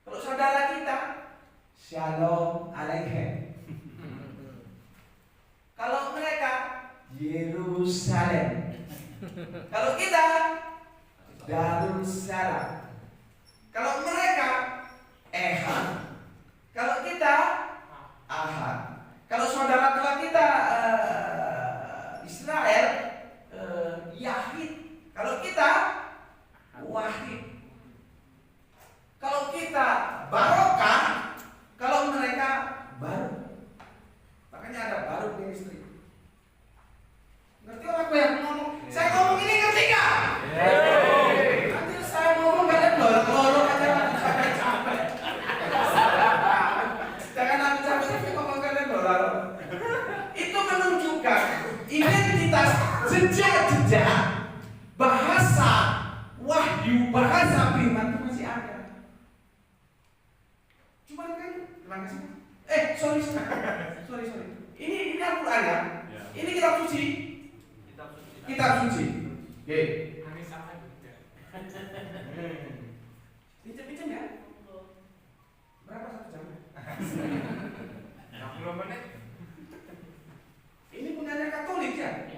Kalau saudara kita Shalom Alaikum. Kalau mereka Yerusalem. Kalau kita Darussalam. Kalau mereka Ehad. Kalau kita Ahad. Kalau saudara tua kita Israel Yahid. Kalau kita Wahid. Kalau kita Barokah. Kalau mereka Baru. Makanya ada Baru ministry. Ngerti orang gue yang ngomong? Saya ngomong ini ngerti gak? Nanti saya ngomong kalian lorok aja nanti sampai capek. Jangan nanti capek tapi ngomong kalian lorok. Itu menunjukkan identitas jejak bahasa wahyu, bahasa firman itu masih ada. Cuman kan, gimana sih? Sorry. Ini Al-Quran ya? Ini kitab suci. Kitab suci. Oke. Ini sama juga. Pinjam ya? Berapa 1 jam? 60 menit. Ini punyanya Katolik ya?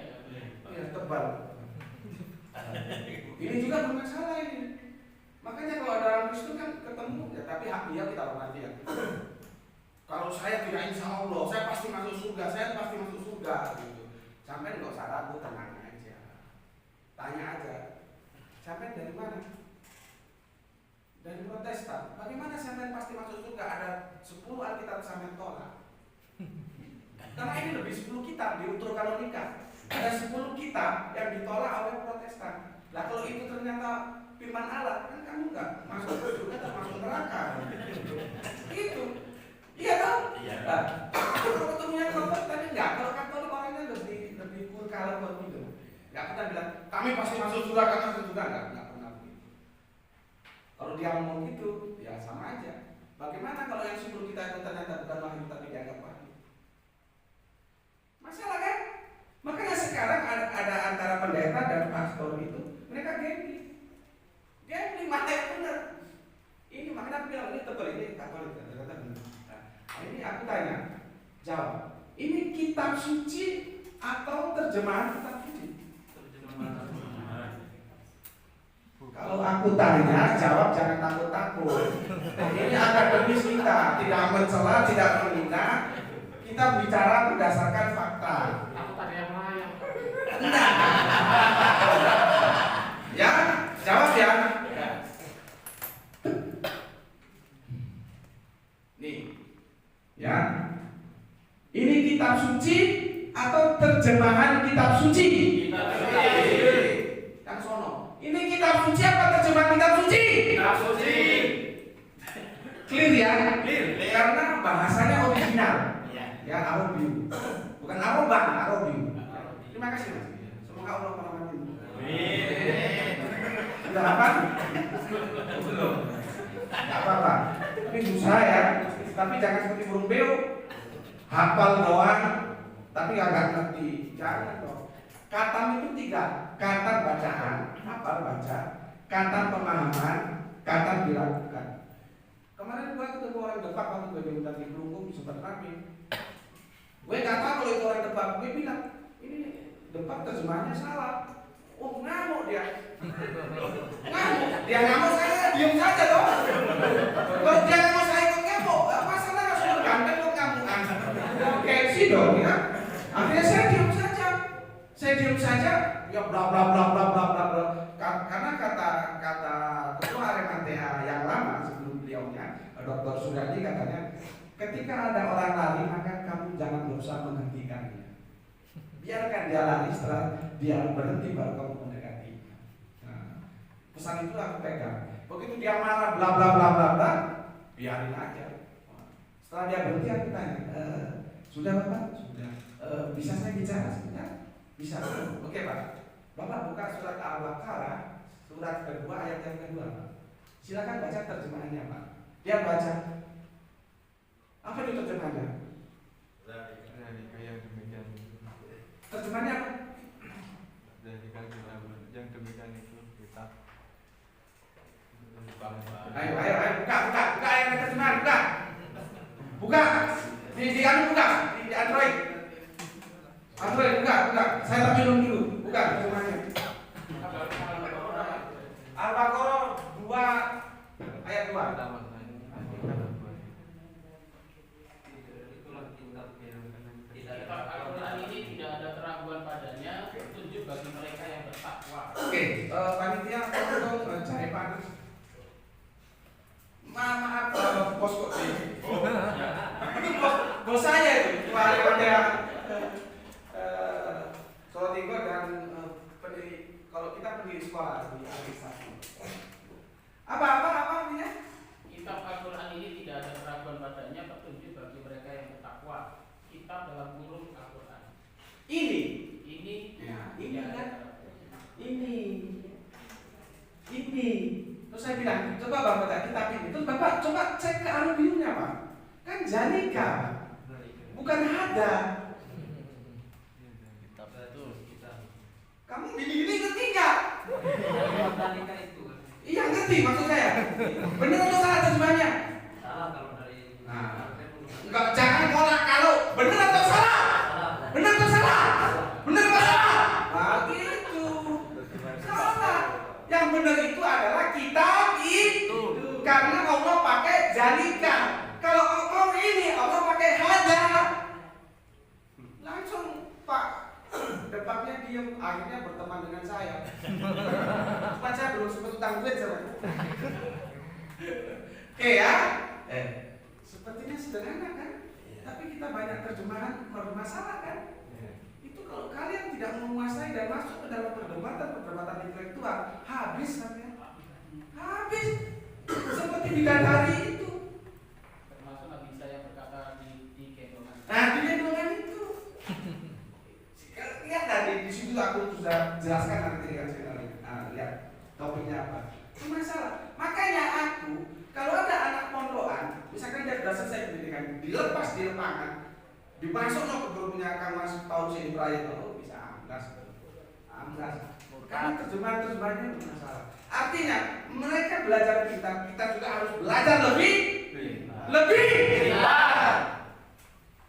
Iya, tebal. Ini juga bermasalah ini. Makanya kalau ada orang Kristen kan ketemu ya, tapi hak dia kita hormati ya. Kalau saya tidak insya Allah, saya pasti masuk surga, gitu. Sampai nggak usah ragu, tenang aja. Tanya aja, sampai dari mana? dari Protestan. Bagaimana sampean pasti masuk surga? Ada 10 Alkitab sampean tolak. Karena ini lebih 10 kitab di Utrokanonika. Ada 10 kitab yang ditolak oleh Protestan. Nah kalau itu ternyata firman Allah, kan kamu nggak masuk surga atau masuk neraka. Itu. Iya dong? Iya. Nah, kalau ketemunya kelompok tadi enggak. Kalau Katolik orangnya lebih cool kalau gitu. Nggak pernah bilang kami pasti masuk surga karena masuk surga, nggak pernah begitu. Kalau dia ngomong gitu, ya sama aja. Bagaimana kalau yang 10 kita itu ternyata bukan wahyu tapi dianggap wahyu? Masalah kan? Makanya sekarang ada antara pendeta dan pastor itu mereka gambling mana yang benar? Ini makanya aku bilang ini tebal, ini Katolik ternyata benar. Nah, ini aku tanya, jawab. Ini kitab suci atau terjemahan kitab suci? Kalau aku tanya, jawab jangan takut-takut. Ini akademis kita, tidak mencela, tidak menghina. Kita bicara berdasarkan fakta. Aku tadi yang melayang. Enggak. Ya, jawab ya. Nih, ya. Ini kitab suci atau terjemahan kitab suci? Kitab suci. Kang Sono, ini kitab suci apa terjemahan kitab suci? Kitab suci. Clear ya? Clear. Karena bahasanya original. Iya. Ya, Arabiu. Bukan Arabah, Arabiu. Terima kasih Mas. Semoga Allah merahmati. Sudah apa? Belum. Tidak apa-apa. Tapi berusaha ya. Tapi jangan seperti burung beo. Hafal doang, tapi agak ngerti. Jangan dong. Katam itu 3. Katam bacaan, hafal baca. Katam pemahaman, katam dilakukan. Kemarin gua ketemu orang Depak waktu gue diundang di Kelungkung sempat rame. Gue nggak tahu kalau itu orang Depak. Gue bilang ini Depak terjemahannya salah. Oh ngamuk dia. Ngamuk. Dia ngamuk saya diam saja dong. Kalau dia ngamuk saya ikut ngamuk. Masalah langsung ganteng kok ngamukan. Gengsi dong ya. Akhirnya saya diam saja. Saya diam saja. Ya bla bla bla bla bla bla bla. Karena kata ketua Arematea yang lama sebelum beliaunya, Dr. Sugandi katanya, ketika ada orang lari maka kamu jangan berusaha menghentikannya. Biarkan dia lari, setelah dia berhenti baru kamu mendekati. Nah, pesan itu aku pegang. Begitu dia marah bla bla bla bla bla, biarin aja. Setelah dia berhenti aku tanya, sudah Bapak? Sudah. Bisa saya bicara sebentar? Bisa. Oke Pak. Bapak buka surat Al-Baqarah, surat kedua ayat yang kedua. Silakan baca terjemahannya Pak. Dia baca. Apa itu terjemahannya? Yang demikian Terjemahannya apa? yang demikian itu kita Ayo buka ayat terjemahan, buka. Di anu buka, di Android. Android buka. Saya tapi dulu, buka terjemahannya. Al-Baqarah 2 ayat 2. Kitab Al-Quran ini tidak ada keraguan padanya, petunjuk bagi mereka yang bertakwa. Oke, panitia tolong cari panas. Maaf, bos kok sih. Itu bos saya itu, wali panitia Solo Tinggo dan pendiri. Kalau kita pendiri sekolah di administrasi. Apa artinya? Kitab Al-Quran ini tidak ada keraguan padanya, petunjuk bagi mereka yang bertakwa. Kitab dalam kurung Al-Quran. Ini Ya, ini tidak ada kan? keraguan. Ini. Terus saya bilang, coba Bapak baca kitab ini. Terus Bapak coba cek ke Arabiunya Pak. Kan Janika, bukan Hada. Kamu gini-gini ngerti nggak? Iya ngerti maksud saya. Benar atau salah terjemahnya? Salah kalau dari Enggak, jangan kolak kalau benar atau salah. Benar atau salah? Benar atau salah? Nah gitu. Salah. Yang benar itu adalah kitab itu. Karena Allah pakai Janika. Kalau Allah ini Allah pakai Hada. Langsung Pak Depannya diem, akhirnya berteman dengan saya. Cuma saya belum sempat utang duit sama. Oke ya. Sepertinya sederhana kan? Tapi kita banyak terjemahan bermasalah kan? Itu kalau kalian tidak menguasai dan masuk ke dalam perdebatan intelektual, habis kalian. Habis. Seperti bidadari itu. Termasuk Nabi Isa yang berkata di gendongan. Nah, di gendongan itu. Lihat tadi di situ aku sudah jelaskan nanti dengan sekali. Nah, lihat topiknya apa? Itu masalah. Makanya aku kalau ada anak pondokan, misalkan dia sudah selesai pendidikan, dilepas di lapangan, dimasuk ke grupnya Kang Mas Paulus ini Prayitno, bisa amblas. Karena terjemahannya bermasalah. Artinya mereka belajar kita juga harus belajar lebih.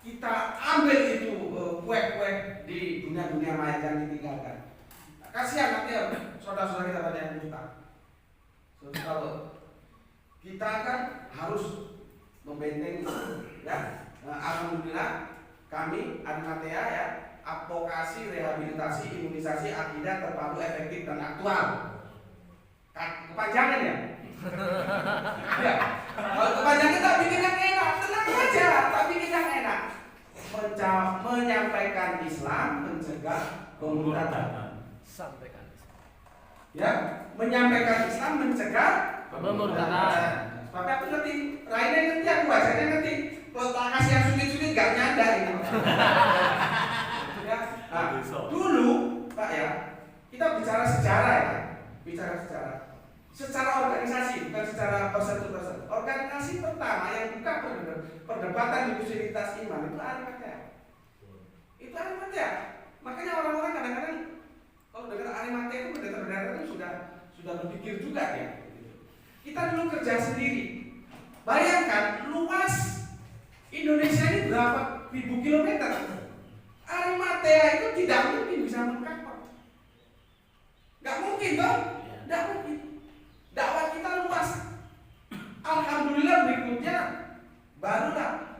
Kita ambil itu kue-kue di dunia maya yang ditinggalkan. Kasihan nanti ya saudara-saudara kita banyak yang hutang. Kalau kita kan harus membentengi ya. Alhamdulillah kami Arimatea ya, advokasi, rehabilitasi, imunisasi, akidah terpadu, efektif dan aktual. Kepanjangan ya? Ya. Kalau kepanjangan tak bikin yang enak, tenang aja, tak bikin yang enak. Menyampaikan Islam, mencegah pemurtadan. Sampaikan. Ya, menyampaikan Islam, mencegah Pemurtadan. Tapi aku ngerti, lainnya ngerti, aku bacanya ngerti. Kalau tak kasih yang sulit-sulit gak nyanda ini. Ya, nah, dulu Pak ya, kita bicara sejarah ya, secara organisasi, bukan secara person. Organisasi pertama yang buka perdebatan di Universitas Iman itu Arimatea. Makanya orang-orang kadang-kadang kalau dengar Arimatea itu pendeta-pendeta itu sudah berpikir juga ya. Kita dulu kerja sendiri. Bayangkan luas Indonesia ini berapa ribu kilometer. Arimatea itu tidak mungkin bisa mengcover. Gak mungkin dong. Gak mungkin. Dakwah kita luas. Alhamdulillah berikutnya barulah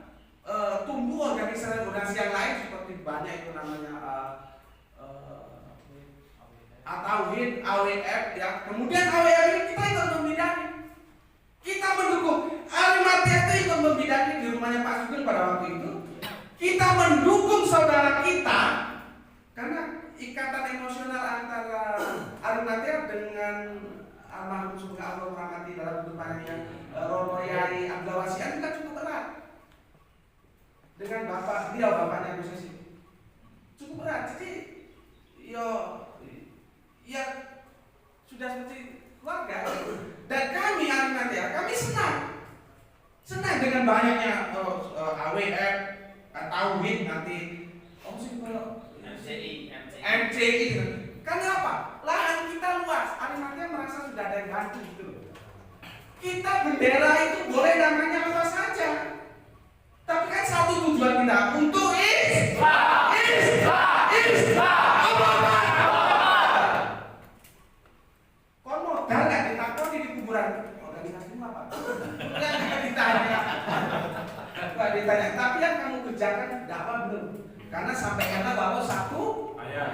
tumbuh organisasi yang lain seperti banyak itu namanya At-Tauhid, AWF ya. Kemudian AWF ini kita ikut membidani. Kita mendukung. Arimatea itu ikut membidani di rumahnya Pak Sugeng pada waktu itu. Kita mendukung saudara kita karena ikatan emosional antara Arimatea dengan almarhum semoga Allah merahmati dalam kehidupannya Romo Yai Abdullah Wasian juga cukup erat dengan bapaknya Gus Esi. Cukup erat. Jadi ya sudah seperti keluarga. Dan kami Arimatea, kami senang dengan banyaknya AWF, Tauhid nanti MCI. Karena apa? Lahan kita luas. Arimatea merasa sudah ada yang bantu gitu loh. Kita bendera itu boleh namanya apa saja. Tapi kan satu tujuan kita untuk Islam. Kon modal nggak ditakoni di kuburan organisasimu apa? Nggak ditanya. Nggak ditanya. Tapi yang kamu kerjakan dakwah belum? Karena sampai kata bahwa satu. Ya.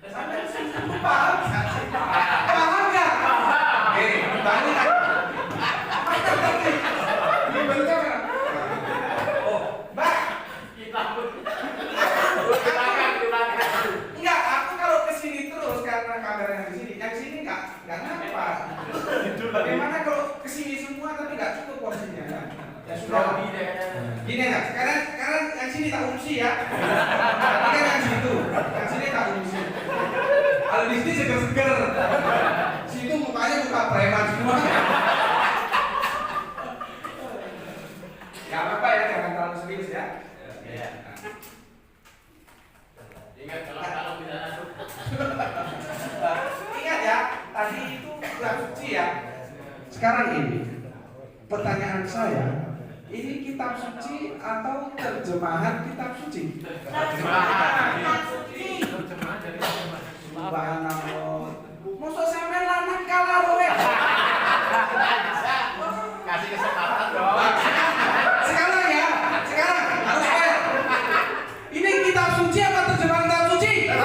Sampai sini paham nggak? Oke, tanya kan? Oh, Mbak. Enggak, aku kalau kesini terus karena kameranya di sini. Yang sini nggak nampak. Bagaimana kalau kesini semua tapi nggak cukup porsinya? Ya sudah. Gini ya, sekarang yang sini tak urus ya. Ini kan yang situ, yang sini tak urus. Kalau di sini seger-seger, situ mukanya muka preman semua. Ya apa ya, jangan terlalu serius ya. Ingat kalau bisa Ingat ya, tadi itu kitab suci ya. Sekarang ini, pertanyaan saya, ini kitab suci atau terjemahan kitab suci? Terjemahan dari Subhanallah. Mosok sampean lanang kalah kowe. kasih kesempatan dong. Sekarang harus fair. Ini kitab suci apa terjemahan kitab suci? Kira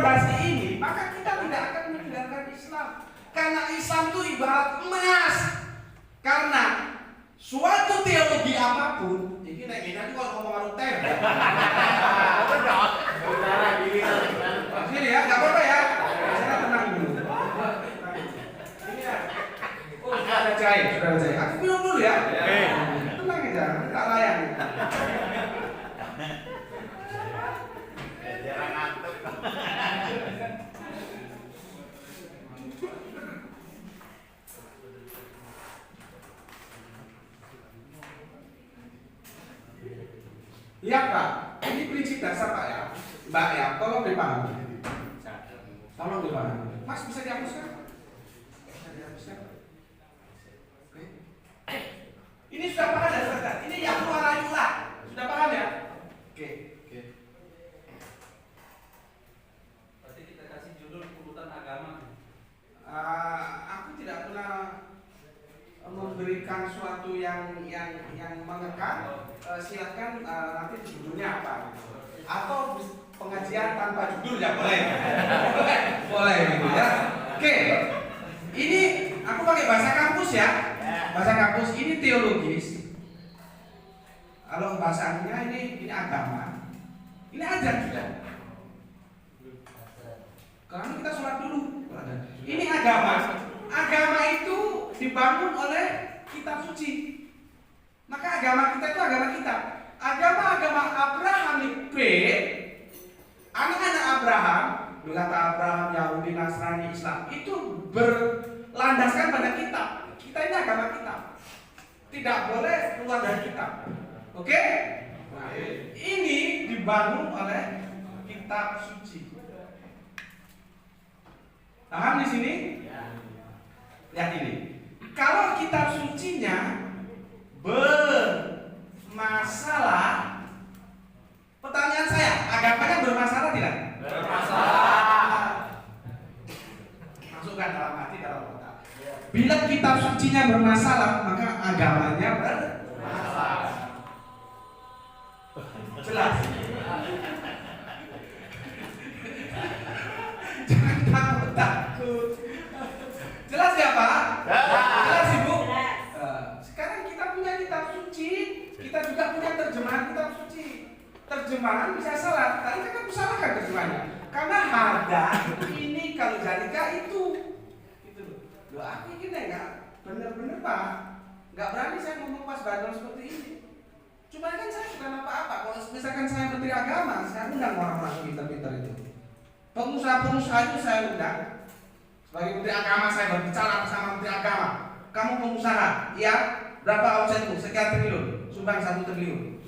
orientasi ini, maka kita tidak akan meninggalkan Islam. Karena Islam itu ibarat emas. Karena suatu teologi apapun, ini nek ini kalau ngomong karo ter. Sini ya, enggak apa-apa ya. Saya tenang dulu. Ini ya. Oh, sudah ada cair. Aku minum dulu ya. Tenang aja, enggak layan. Jarang ngantuk. Iya Pak, ini prinsip dasar Pak ya. Mbak ya, tolong dipahami. Tolong dipahami. Mas bisa dihapuskan? Bisa dihapuskan? Oke. Ini sudah paham ya saudara? Ini yang warayulah. Sudah paham ya? Oke. Berarti kita kasih judul urutan agama. Aku tidak pernah memberikan suatu yang mengekang. Silakan nanti judulnya apa? Atau pengajian tanpa judul ya boleh. Boleh gitu ya. Oke. Ini aku pakai bahasa kampus ya. Bahasa kampus ini teologis. Kalau bahasa aslinya ini agama. Ini ajar juga. Karena kita sholat dulu. Ini agama. Agama itu dibangun oleh kitab suci. Maka agama kita itu agama kita. Agama-agama Abraham anak-anak Abraham, bila Abraham, Yahudi, Nasrani, Islam itu berlandaskan pada kitab. Kita ini agama kitab. Tidak boleh keluar dari kitab. Oke? Nah, ini dibangun oleh kitab suci. Paham di sini? Lihat ini. Kalau kitab sucinya bermasalah, pertanyaan saya, agamanya bermasalah tidak? Bermasalah. Masukkan dalam hati, dalam otak. Bila kitab sucinya bermasalah, maka agamanya bermasalah. Jelas. Jangan takut. Jelas ya Pak? Jelas Ibu? Sekarang kita punya kitab suci, kita juga punya terjemahan kitab suci. Terjemahan bisa salah, tapi kan aku salahkan terjemahannya. Karena ada ini kalau jalika itu, gitu loh. Loh aku ini enggak bener-bener Pak, nggak berani saya ngomong pas bandel seperti ini. Cuma kan saya bukan apa-apa. Kalau misalkan saya menteri agama, saya undang orang-orang pintar-pintar itu. Pengusaha-pengusaha itu saya undang. Sebagai menteri agama saya berbicara bersama menteri agama. Kamu pengusaha, ya? Berapa omsetmu? Sekian triliun. Sumbang 1 triliun.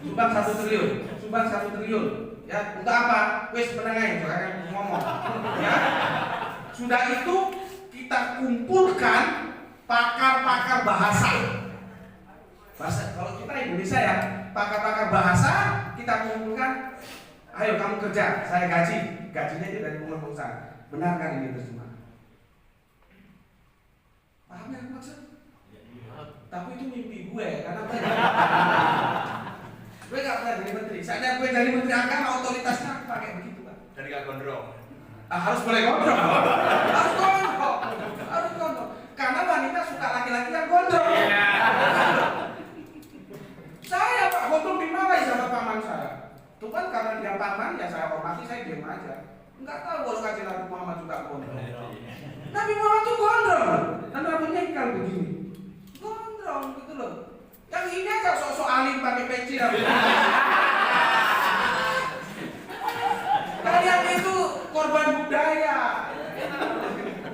Sumbang 1 triliun. Sumbang 1 triliun. Ya, untuk apa? Wes menengahin, jangan ngomong. Ya. Sudah itu kita kumpulkan pakar-pakar bahasa. Kalau kita Indonesia ya, pakar-pakar bahasa kita kumpulkan. Ayo kamu kerja, saya gaji. Gajinya itu dari pengusaha. Benarkah ini terjemah? Paham yang aku maksud? Tapi itu mimpi gue, karena gue gak pernah jadi menteri. Saatnya gue jadi menteri agama, otoritasnya aku pakai begitu kan. Jadi gak gondrong. Harus boleh gondrong. Harus gondrong. Harus gondrong. Karena wanita suka laki-laki yang gondrong. Saya Pak gondrong dimarahi sama paman saya. Itu kan karena dia paman, ya saya hormati, saya diam aja. Enggak tahu kalau kajian Nabi Muhammad juga gondrong. Nabi Muhammad itu gondrong. Dan rambutnya ikal begini. Gondrong gitu loh. Yang ini aja sok-sok alim pakai peci rambutnya. Kalian itu korban budaya.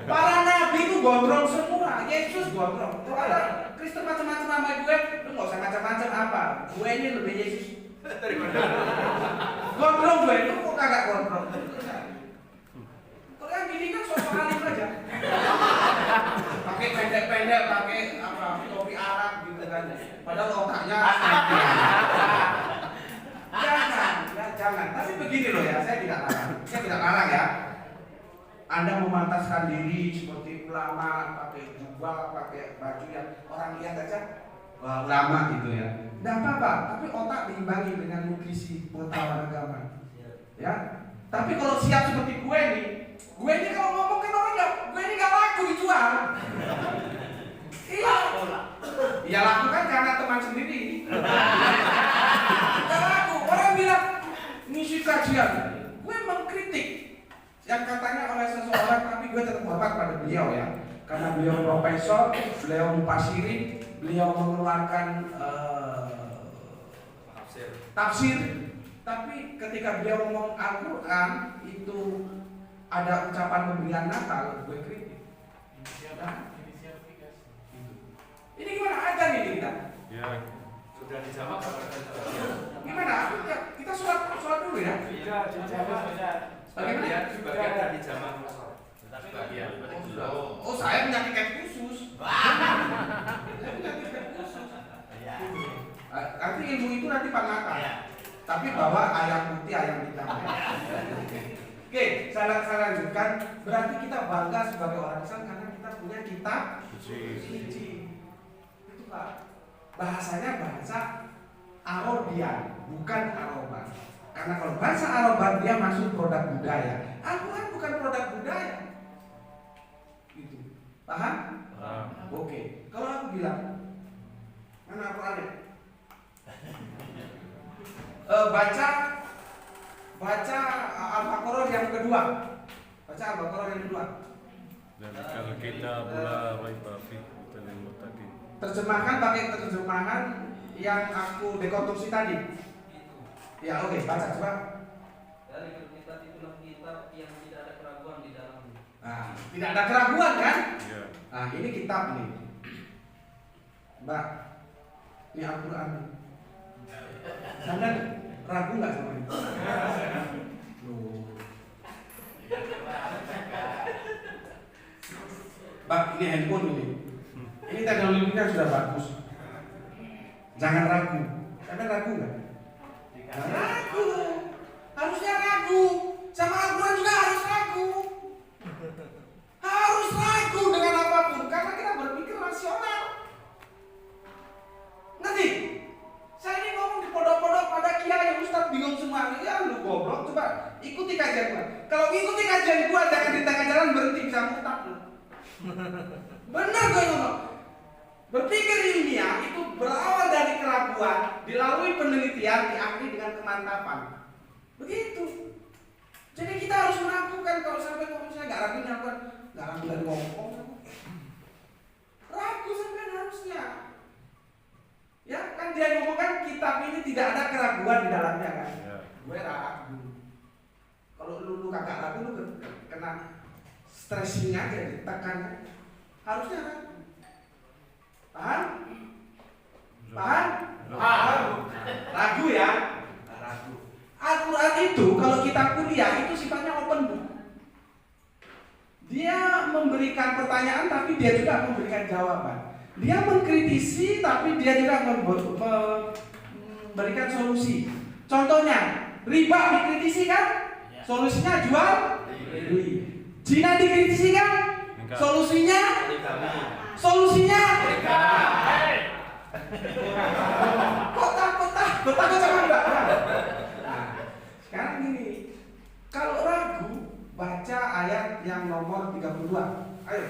Para nabi itu gondrong semua. Yesus gondrong. Kalau ada Kristen macam-macam sama gue, lu nggak usah macam-macam apa. Gue ini lebih Yesus. Gondrong gue itu kok kagak gondrong. Kalau yang gini kan sok-sok alim aja. Pakai pendek-pendek, pakai apa topi Arab gitu kan. Padahal otaknya. Jangan. Tapi begini loh ya, saya tidak larang ya. Anda memantaskan diri seperti ulama, pakai jubah, pakai baju yang orang lihat aja, wah ulama gitu ya. Tidak apa-apa, tapi otak diimbangi dengan nutrisi pengetahuan agama. Ya, Tapi kalau siap seperti gue ini kalau ngomong kan orang nggak, gue ini nggak laku dijual. Iya. Ya laku kan karena teman sendiri. Nggak laku. Orang bilang ngisi kajian, gue mengkritik yang katanya oleh seseorang, tapi gue tetap hormat pada beliau ya, karena beliau profesor, beliau mufasirin, beliau mengeluarkan tafsir. Tapi ketika beliau ngomong Al-Quran itu ada ucapan pemberian Natal, gue kritik. Ini gimana aja nih kita? Ya. Sudah dijawab. Gimana? Kita sholat dulu ya. Iya, dijawab. Sebagian dari zaman sebagian. Oh, saya punya tiket khusus. Nanti ilmu itu nanti Pak Nata. Tapi bawa ayam putih, ayam hitam. Oke, saya lanjutkan. Berarti kita bangga sebagai orang Islam karena kita punya kitab suci. Itu Pak. Bahasanya bahasa Arabian, bukan Arab. Karena kalau bahasa Arab dia masuk produk budaya. Al-Quran bukan produk budaya. Gitu. Paham? Oke. Kalau aku bilang, mana Al-Qurannya? Baca Al-Baqarah yang kedua. Baca Al-Baqarah yang kedua. Dan kalau kita la raiba fihi hudan lil muttaqin. Terjemahkan pakai terjemahan yang aku dekonstruksi tadi. Ya oke, baca coba. Dari kitab itulah kitab yang tidak ada keraguan di dalamnya. Nah, tidak ada keraguan kan? Iya. Nah, ini kitab nih. Mbak, ini Al-Quran. Anda ragu nggak sama ini? Loh. Mbak, ini handphone ini. Ini teknologinya sudah bagus. Jangan ragu. Anda ragu nggak? Ragu. Harusnya ragu. Sama Al-Quran juga harus ragu. Harus ragu dengan apapun karena kita berpikir rasional. Ngerti? Saya ini ngomong di pondok-pondok pada kiai ustaz bingung semua. Ya lu goblok, coba ikuti kajian gua. Kalau ikuti kajian gua jangan di tengah jalan berhenti bisa mutak lu. Benar gue ngomong. Berpikir ilmiah itu berawal dari keraguan, dilalui penelitian, diakhiri dengan kemantapan. Begitu. Jadi kita harus melakukan. Kalau sampai ngomong saya nggak ragu nyamper, nggak ragu dari ngomong. Ragu sampai harusnya. Ya kan dia ngomong kan kitab ini tidak ada keraguan di dalamnya kan. Ya. Gue ragu. Kalau lu kagak ragu lu kena stressing aja ditekan. Harusnya ragu. Paham? Paham? Paham. Ragu ya? Ragu. Al-Quran itu kalau kita kuliah itu sifatnya open book. Dia memberikan pertanyaan tapi dia juga memberikan jawaban. Dia mengkritisi tapi dia juga memberikan solusi. Contohnya, riba dikritisi kan? Solusinya jual beli. Zina dikritisi kan? Solusinya Kota sama enggak? Nah, sekarang gini. Kalau ragu, baca ayat yang nomor 32. Ayo.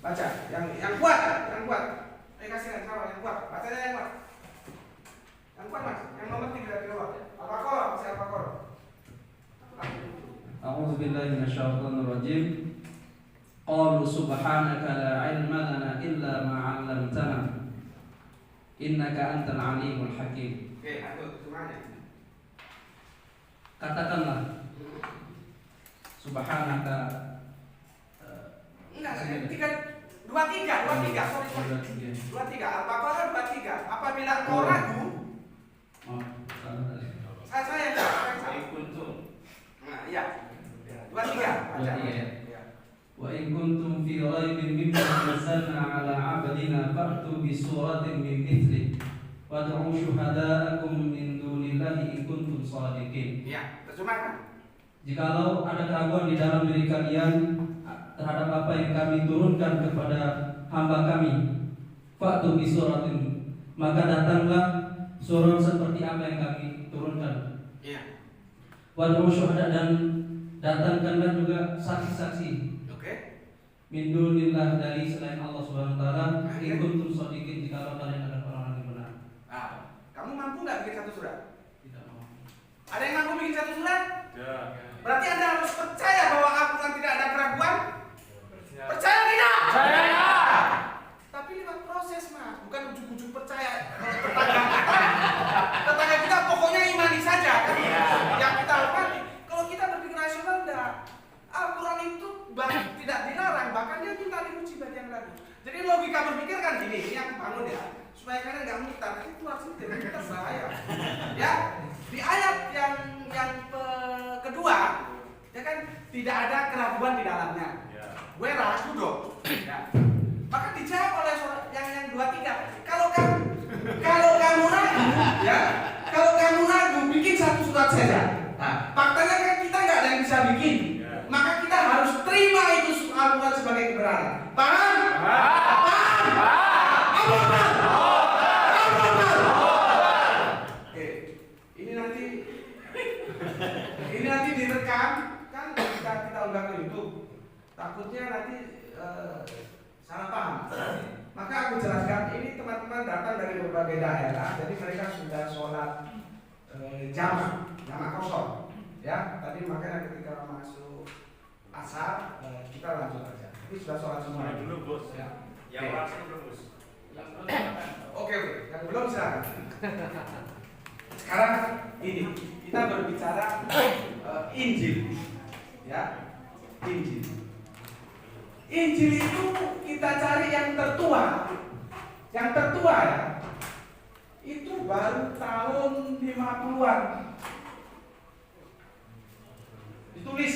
Baca yang kuat. Ayo kasih yang kuat. Bacanya yang kuat. Yang kuat Mas, yang nomor 32. Al-Baqarah, masih Al-Baqarah. A'udzu billahi minasyaitonir rajim. Qalu subhanaka la 'ilma lana illa ma 'allamtana. Innaka antal alimul hakim. Oke, atur semuanya. Katakanlah subhanaka. Enggak, 23, sorry. 23, Al-Baqarah 23. Apabila kau ragu, saya Nah, iya. 23. Wa in kuntum fi raibin mimma nazzalna 'ala 'abdina fa'tu bi suratin min mithlihi wad'u syuhada'akum min dunillahi in kuntum shadiqin. Iya, terjemahkan. Jikalau ada keraguan di dalam diri kalian terhadap apa yang kami turunkan kepada hamba kami, fa'tu bi suratin, maka datanglah surat seperti apa yang kami turunkan. Iya. Wad'u syuhada, dan datangkanlah juga saksi-saksi Oke. min dunillah, dari selain Allah Subhanahu wa taala, in kuntum shadiqin, jika kalian adalah orang yang benar. Nah, kamu mampu nggak bikin satu surat? Tidak mau. Ada yang mampu bikin satu surat? Ya. Berarti Anda harus percaya bahwa Al-Quran tidak ada keraguan. Percaya tidak? Percaya. Tapi lewat proses, Mas, bukan ujuk-ujuk percaya. Tetangga kita pokoknya imani saja. Yang kita hormati. Kalau kita berpikir rasional, enggak. Al-Quran itu tidak dilarang, bahkan dia minta diuji bagi yang ragu. Jadi logika berpikir kan gini, ini aku bangun ya, supaya kalian nggak mutar. Nanti keluar sendiri, kita bahaya. Ya, di ayat yang kedua, ya kan, tidak ada keraguan di dalamnya. Ya. Gue ragu dong. Ya. Maka dijawab oleh yang 23. Kalau kamu ragu, ya, kalau kamu ragu, bikin satu surat saja. Nah, faktanya kan kita nggak ada yang bisa bikin. Ya. Maka kita harus terima itu Al-Quran sebagai kebenaran. Paham? Oke, ini nanti direkam, kan kita unggah ke YouTube. Takutnya nanti salah paham. Maka aku jelaskan, ini teman-teman datang dari berbagai daerah, jadi mereka sudah sholat jamak kosong. Ya, tadi makanya ketika masuk asar kita lanjut aja. Ini sudah sholat semua. Mulai dulu, Bos. Ya. Yang langsung belum, Bos. Oke, yang belum silakan. Sekarang ini kita berbicara Injil, ya, Injil. Injil itu kita cari yang tertua ya, itu baru tahun 50-an. Ditulis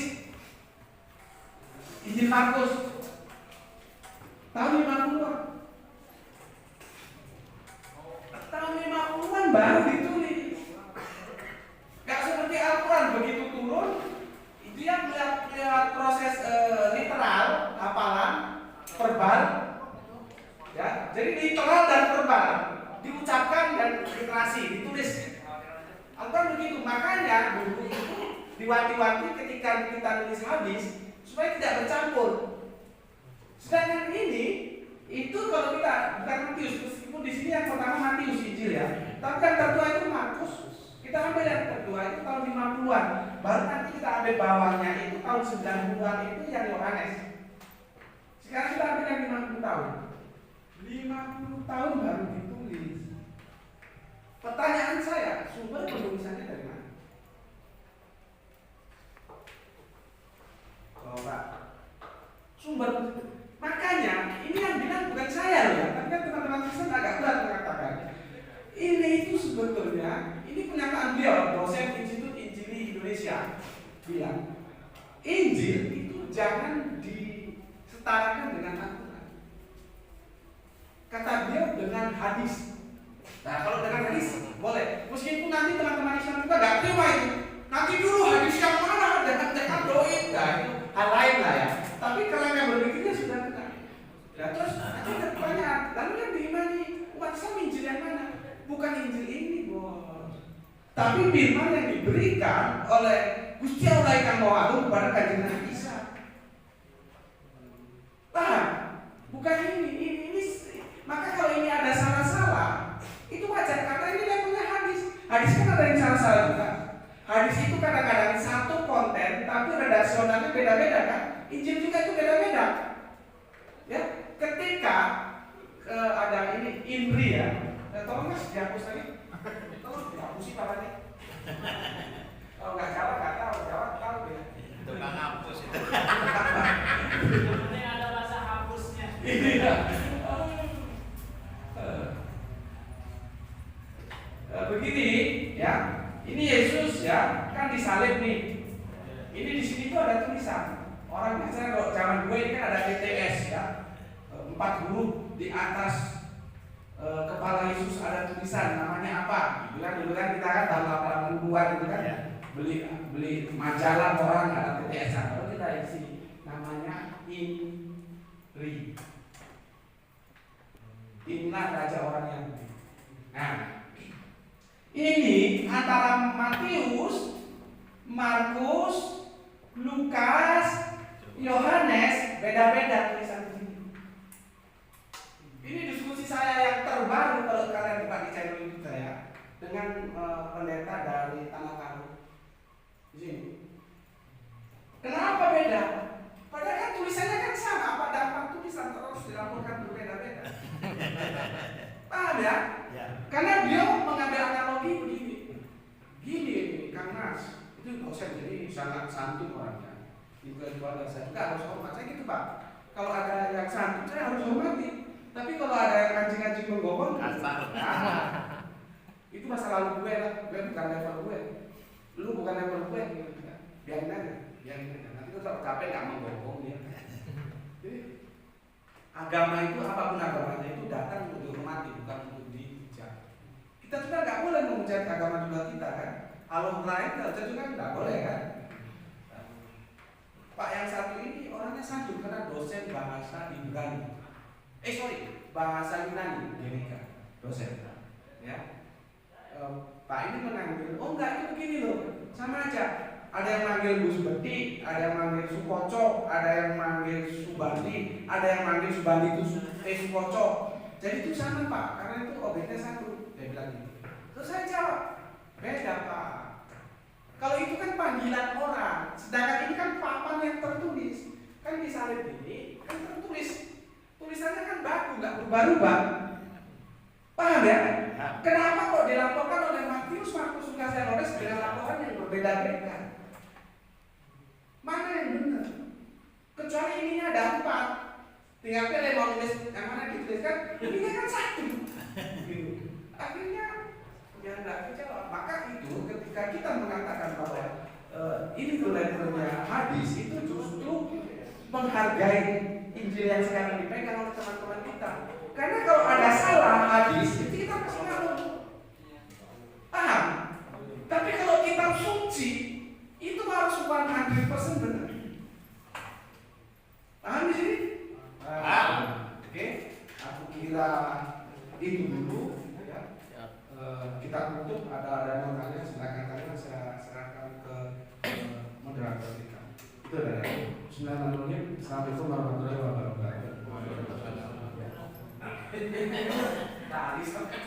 Injil Markus tahun 50-an. Tahun 50-an baru ditulis. Gak seperti Al-Quran begitu turun, dia melihat proses literal, hafalan, verbal, ya. Jadi literal dan verbal diucapkan dan literasi ditulis. Al-Quran begitu, makanya dulu itu diwanti-wanti ketika kita nulis hadis supaya tidak bercampur. Sedangkan ini itu kalau kita bukan Matius, meskipun di sini yang pertama Matius Injil ya, tapi yang tertua itu Markus. Kita ambil yang tertua itu tahun 50-an, baru nanti kita ambil bawahnya itu tahun 90-an itu yang Yohanes. Sekarang kita ambil yang 50 tahun. 50 tahun baru ditulis. Pertanyaan saya, sumber penulisannya dari mana? Coba. Sumber. Makanya ini yang bilang bukan saya loh ya, tapi kan teman-teman Kristen agak berat mengatakan. Ini itu sebetulnya, ini pernyataan beliau, dosen Institut Injili Indonesia bilang, Injil itu jangan disetarakan dengan Al-Quran. Kata beliau dengan hadis. Nah kalau dengan hadis boleh, meskipun nanti teman-teman Islam juga gak terima itu. Nanti dulu hadis yang mana jangan doin, nah itu hal lain lah ya. Tapi kalau yang berpikirnya sudah benar. Ya terus nanti ada pertanyaan, lalu yang diimani umat Islam Injil yang mana? Bukan Injil ini, Bos. Tapi firman yang diberikan oleh Gusti Allah yang Maha Agung kepada Kanjeng Nabi Isa. Paham? Bukan ini. Maka kalau ini ada salah-salah, itu wajar karena ini levelnya hadis. Hadis kan ada yang salah-salah juga. Hadis itu kadang-kadang satu konten, tapi redaksionalnya beda-beda kan. Injil juga itu beda-beda. Ya, ketika ada ini Indri ya. Tolong Mas dihapus lagi. Tolong dihapusi Pak Rani. Kalau nggak jawab tahu ya. Tukang hapus itu. Ini ada bahasa hapusnya. Iya. Begini ya. Ini Yesus ya, kan disalib nih. Ini di sini tuh ada tulisan. Orang biasanya kalau zaman gue ini kan ada TTS ya. 4 huruf di atas kepala Yesus ada tulisan namanya apa? Dulu kan kita kan tahun 80-an gitu kan ya. Beli majalah orang ada TTS. Kalau kita isi namanya Inri. Inilah raja orang Yahudi. Nah, ini antara Matius Markus, Lukas, Yohanes beda-beda tulisan ini. Ini diskusi saya yang terbaru kalau kalian buka di channel YouTube saya dengan pendeta dari Tanah Karo di sini. Kenapa beda? Padahal kan tulisannya kan sama, apa dampak tulisan terus dilaporkan berbeda-beda. Paham ya? Karena beliau mengambil analogi begini. Gini Kang Mas, itu dosen jadi sangat santun orangnya. Juga keluarga saya enggak harus hormat, saya gitu Pak. Kalau ada yang santun saya harus hormati. Tapi kalau ada yang kancing-kancing menggombong, itu masa lalu gue lah. Gue bukan level gue. Lu bukan level gue. Biarin aja. Nanti kalau capek nggak menggombong dia. Jadi agama itu apapun agamanya itu datang untuk dihormati, bukan untuk dihujat. Kita juga nggak boleh menghujat agama juga kita kan. Allah lain kita juga nggak boleh kan. Pak yang satu ini orangnya santun karena dosen bahasa Ibrani. Bahasa Yunani, Amerika, dosen. Ya. Pak ini mengambil, oh enggak itu begini loh, sama aja. Ada yang manggil Bu Subeti, ada yang manggil Sukoco, ada yang manggil Subandi, ada yang manggil Subandi itu Sukoco. Jadi itu sama Pak, karena itu objeknya satu. Dia bilang gitu. Terus saya jawab, beda Pak. Kalau itu kan panggilan orang, sedangkan ini kan papan yang tertulis. Kan di salib ini kan tertulis. Tulisannya kan baku, nggak berubah-ubah. Paham ya? Kenapa kok dilaporkan oleh Matius, Markus, Lukas, dan Yohanes dengan laporan yang berbeda-beda? Mana yang benar? Kecuali ininya ada 4. Tinggal pilih mau nulis yang mana dituliskan, ininya kan 1. Gitu. Akhirnya ya nggak kejawab. Maka itu ketika kita mengatakan bahwa ini tuh levelnya hadis, itu justru menghargai Injil yang sekarang dipegang oleh teman-teman kita. Karena kalau ada salah hadis, itu kita pasti ngaruh. Paham? Tapi kalau kitab suci, itu harus 100% benar. Paham di sini? Paham. Oke. Aku kira itu dulu. Ya. Kita tutup. Ada yang mau tanya, silakan tanya. Saya serahkan ke moderator kita. Itu dari Bismillahirrahmanirrahim. Assalamualaikum warahmatullahi wabarakatuh. Tadi sampai